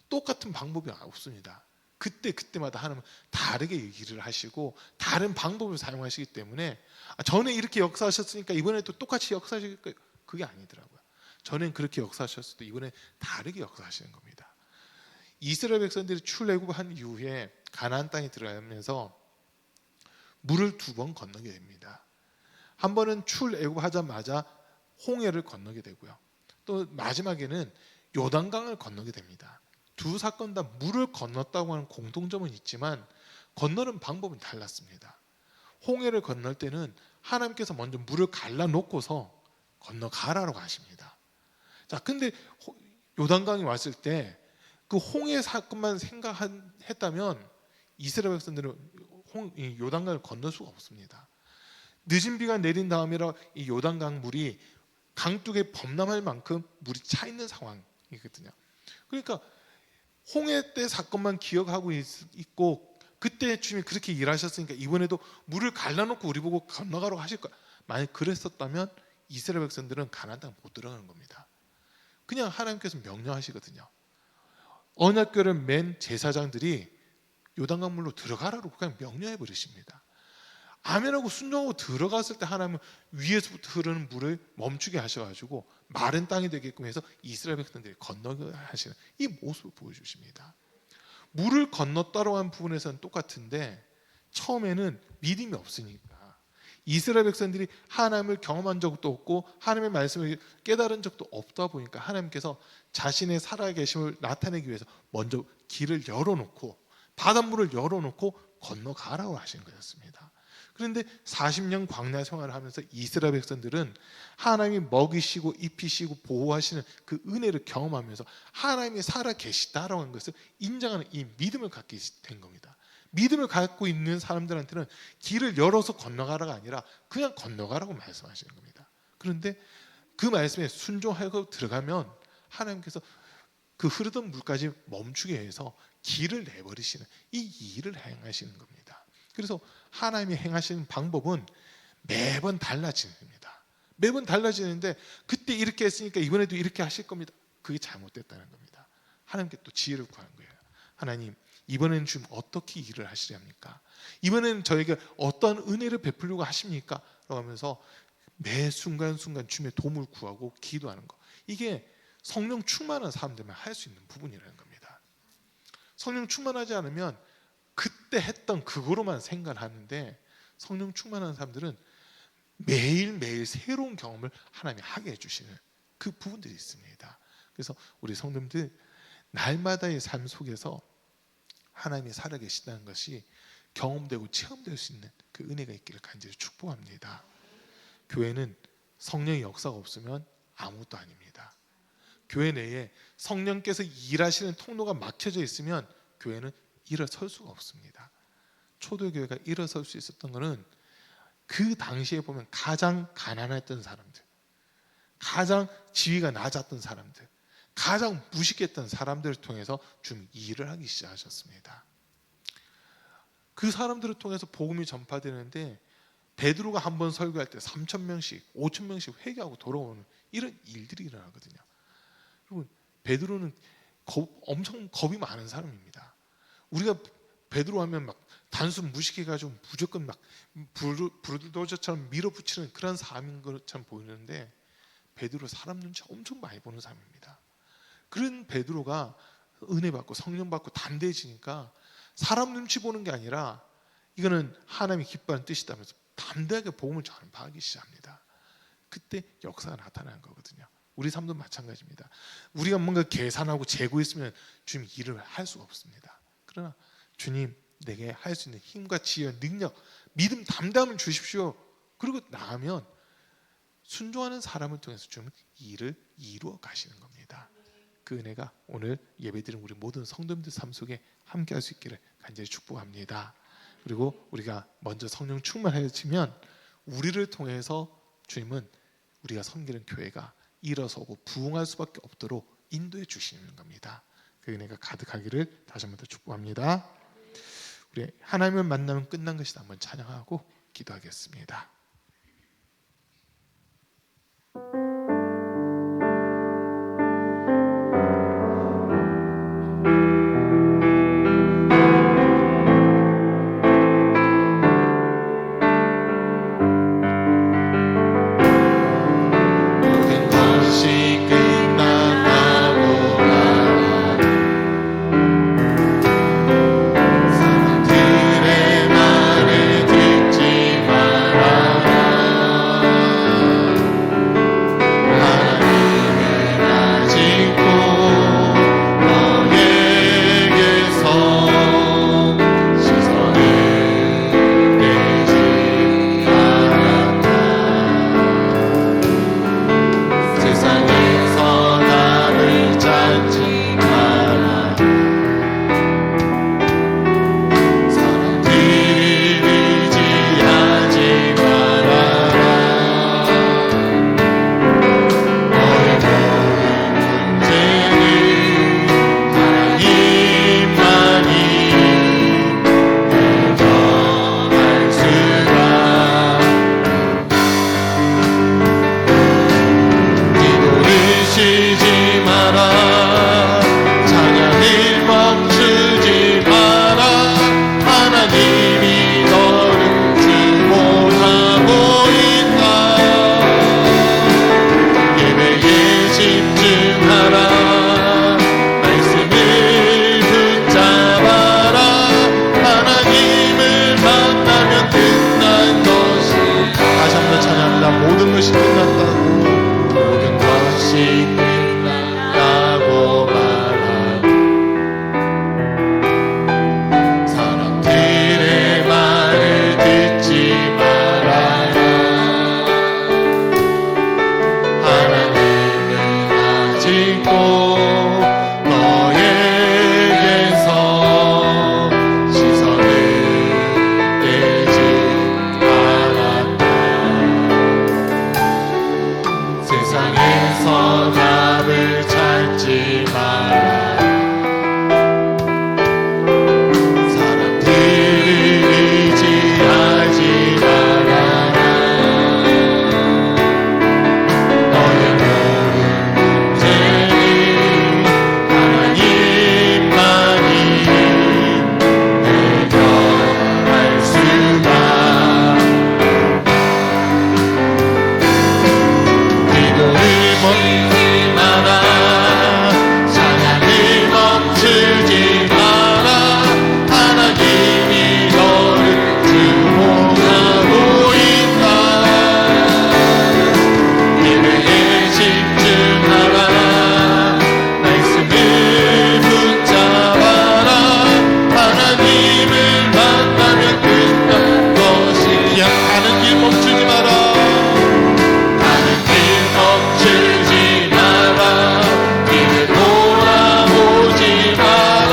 똑같은 방법이 없습니다. 그때마다 하나님은 다르게 일을 하시고 다른 방법을 사용하시기 때문에 전에 이렇게 역사하셨으니까 이번에 또 똑같이 역사하실 거예요, 그게 아니더라고요. 전엔 그렇게 역사하셨을 때 이번에 다르게 역사하시는 겁니다. 이스라엘 백성들이 출애굽한 이후에 가나안 땅에 들어가면서 물을 2번 건너게 됩니다. 한 번은 출애굽하자마자 홍해를 건너게 되고요, 또 마지막에는 요단강을 건너게 됩니다. 두 사건 다 물을 건넜다고 하는 공통점은 있지만 건너는 방법은 달랐습니다. 홍해를 건널 때는 하나님께서 먼저 물을 갈라놓고서 건너가라고 하십니다. 자, 근데 요단강이 왔을 때 그 홍해 사건만 생각했다면 이스라엘 백성들은 요단강을 건널 수가 없습니다. 늦은 비가 내린 다음이라 이 요단강 물이 강둑에 범람할 만큼 물이 차 있는 상황이거든요. 그러니까 홍해 때 사건만 기억하고 있고 그때 주님이 그렇게 일하셨으니까 이번에도 물을 갈라놓고 우리 보고 건너가라고 하실 거야. 만약 그랬었다면 이스라엘 백성들은 가나안 땅 못 들어가는 겁니다. 그냥 하나님께서 명령하시거든요. 언약궤를 맨 제사장들이 요단강물로 들어가라고 그냥 명령해 버리십니다. 아멘하고 순종하고 들어갔을 때 하나님은 위에서부터 흐르는 물을 멈추게 하셔가지고 마른 땅이 되게끔 해서 이스라엘 백성들이 건너게 하시는 이 모습을 보여주십니다. 물을 건넜다고 한 부분에서는 똑같은데 처음에는 믿음이 없으니까 이스라엘 백성들이 하나님을 경험한 적도 없고 하나님의 말씀을 깨달은 적도 없다 보니까 하나님께서 자신의 살아계심을 나타내기 위해서 먼저 길을 열어놓고 바닷물을 열어놓고 건너가라고 하신 거였습니다. 그런데 40년 광야 생활을 하면서 이스라엘 백성들은 하나님이 먹이시고 입히시고 보호하시는 그 은혜를 경험하면서 하나님이 살아계시다라고 하는 것을 인정하는 이 믿음을 갖게 된 겁니다. 믿음을 갖고 있는 사람들한테는 길을 열어서 건너가라가 아니라 그냥 건너가라고 말씀하시는 겁니다. 그런데 그 말씀에 순종하고 들어가면 하나님께서 그 흐르던 물까지 멈추게 해서 길을 내버리시는 이 일을 행하시는 겁니다. 그래서 하나님이 행하시는 방법은 매번 달라지는 겁니다. 매번 달라지는데 그때 이렇게 했으니까 이번에도 이렇게 하실 겁니다. 그게 잘못됐다는 겁니다. 하나님께 또 지혜를 구하는 거예요. 하나님, 이번에는 좀 어떻게 일을 하시렵니까? 이번에는 저에게 어떤 은혜를 베풀려고 하십니까? 라고 하면서 매 순간순간 주님의 도움을 구하고 기도하는 거, 이게 성령 충만한 사람들만 할 수 있는 부분이라는 겁니다. 성령 충만하지 않으면 그때 했던 그거로만 생각하는데 성령 충만한 사람들은 매일매일 새로운 경험을 하나님이 하게 해주시는 그 부분들이 있습니다. 그래서 우리 성도님들 날마다의 삶 속에서 하나님이 살아계시다는 것이 경험되고 체험될 수 있는 그 은혜가 있기를 간절히 축복합니다. 교회는 성령의 역사가 없으면 아무것도 아닙니다. 교회 내에 성령께서 일하시는 통로가 막혀져 있으면 교회는 일어설 수가 없습니다. 초대교회가 일어설 수 있었던 것은 그 당시에 보면 가장 가난했던 사람들, 가장 지위가 낮았던 사람들, 가장 무식했던 사람들을 통해서 좀 일을 하기 시작하셨습니다. 그 사람들을 통해서 복음이 전파되는데 베드로가 한번 설교할 때 3,000명씩 5,000명씩 회개하고 돌아오는 이런 일들이 일어나거든요. 여러분, 베드로는 엄청 겁이 많은 사람입니다. 우리가 베드로 하면 막 단순 무식해가지고 무조건 막 불도저처럼 밀어붙이는 그런 사람인 것처럼 보이는데 베드로 사람 눈치 엄청 많이 보는 사람입니다. 그런 베드로가 은혜 받고 성령 받고 담대해지니까 사람 눈치 보는 게 아니라 이거는 하나님이 기뻐하는 뜻이다면서 담대하게 복음을 전파하기 시작합니다. 그때 역사가 나타나는 거거든요. 우리 삶도 마찬가지입니다. 우리가 뭔가 계산하고 재고했으면 주님 일을 할 수가 없습니다. 그러나 주님, 내게 할 수 있는 힘과 지혜, 능력, 믿음, 담담을 주십시오. 그리고 나가면 순종하는 사람을 통해서 주님 일을 이루어 가시는 겁니다. 그 은혜가 오늘 예배드린 우리 모든 성도님들 삶 속에 함께 할 수 있기를 간절히 축복합니다. 그리고 우리가 먼저 성령 충만해지면 우리를 통해서 주님은 우리가 섬기는 교회가 일어서고 부흥할 수밖에 없도록 인도해 주시는 겁니다. 그 은혜가 가득하기를 다시 한번 더 축복합니다. 우리 하나님을 만나면 끝난 것이다 한번 찬양하고 기도하겠습니다. 사람들의 말을 듣지 마라. 것이 끝났다고, 모든 것이 끝났다고 말하고 사람들의 말을 듣지 말아라. 하나님은 아직도 너에게서 시선을 떼지 않았다. 세상에서 답을 찾지 마라. 사람들을 의지하지 말아라. 너의 모든 문제는 하나님만이 해결할 수가. 기도를 멈추지 마라. 찬양을 멈추지 마라. 하나님이 너를 주목하고 있다. 예배에 집중하라. 말씀을 붙잡아라. 하나님을 만나면 끝난 것이. 그냥 가는 길 멈추지 마라. 가는 길 멈추지 마라. 뒤를 돌아보지 마라.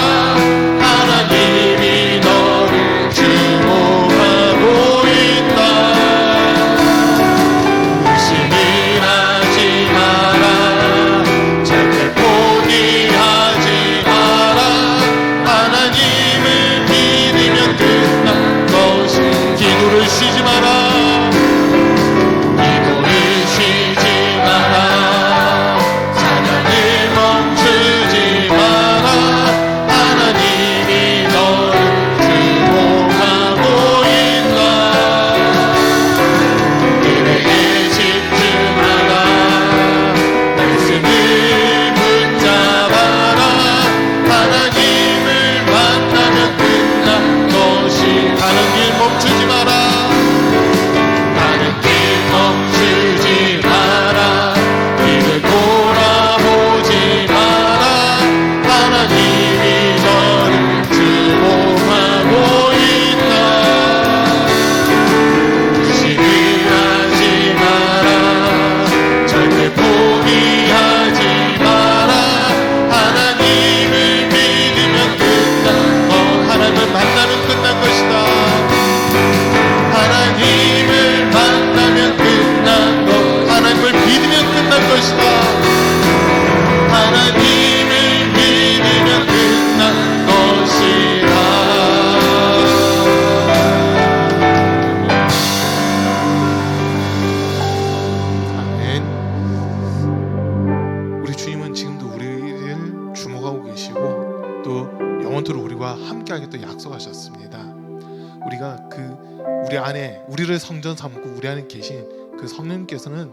하나님이 너를 주목하고 있다. 의심을 하지 마라. 절대 포기하지 마라. 하나님을 믿으면 끝난 것이. 기도를 쉬지 마라. 기도를 쉬지 마라. 찬양을 멈추지 마라. 하나님이 너를 주목하고 있다. 예배에 집중하라. 말씀을 붙잡아라. 하나님을 만나면 끝난 것이. 가는 길 멈추지 마라. 가는 길 멈추지 마라. 뒤를 돌아보지 마라. 하나님이 너를 주목하고 있다. 의심을 하지 마라. 절대 포기하지 마라. 하나님을 믿으면 끝난 것. 하나님을 만나면 끝난 것이다. 하나님을 만나면 끝난 것. 하나님을 믿으면 끝난 것이다. 하나님을 믿으면 끝난 것이다. 아멘. 우리 주님은 지금도 우리를 주목하고 계시고 또 영원토록 우리와 함께하겠다 약속하셨습니다. 우리가 우리 안에 우리를 성전 삼고 우리 안에 계신 그 성령님께서는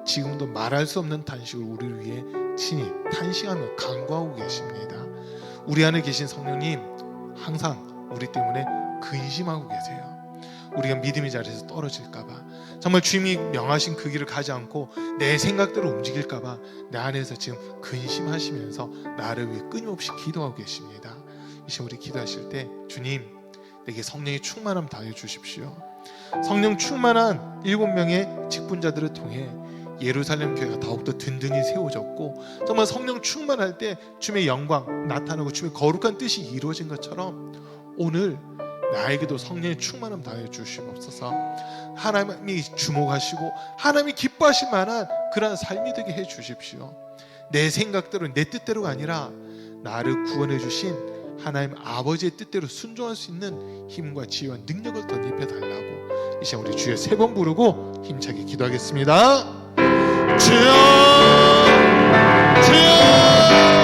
지금도 말할 수 없는 탄식을 우리를 위해 친히 탄식하며 간구하고 계십니다. 우리 안에 계신 성령님 항상 우리 때문에 근심하고 계세요. 우리가 믿음의 자리에서 떨어질까봐, 정말 주님이 명하신 그 길을 가지 않고 내 생각대로 움직일까봐 내 안에서 지금 근심하시면서 나를 위해 끊임없이 기도하고 계십니다. 이 시간 우리 기도하실 때 주님, 내게 성령의 충만함 다해 주십시오. 성령 충만한 7명의 직분자들을 통해 예루살렘 교회가 더욱더 든든히 세워졌고, 정말 성령 충만할 때 주님의 영광 나타나고 주님의 거룩한 뜻이 이루어진 것처럼 오늘 나에게도 성령의 충만함 다해 주시옵소서. 하나님이 주목하시고 하나님이 기뻐하실 만한 그러한 삶이 되게 해 주십시오. 내 생각대로 내 뜻대로가 아니라 나를 구원해 주신 하나님 아버지의 뜻대로 순종할 수 있는 힘과 지혜와 능력을 덧입혀 달라고 이 시간 우리 주여 3번 부르고 힘차게 기도하겠습니다. 주여, 주여.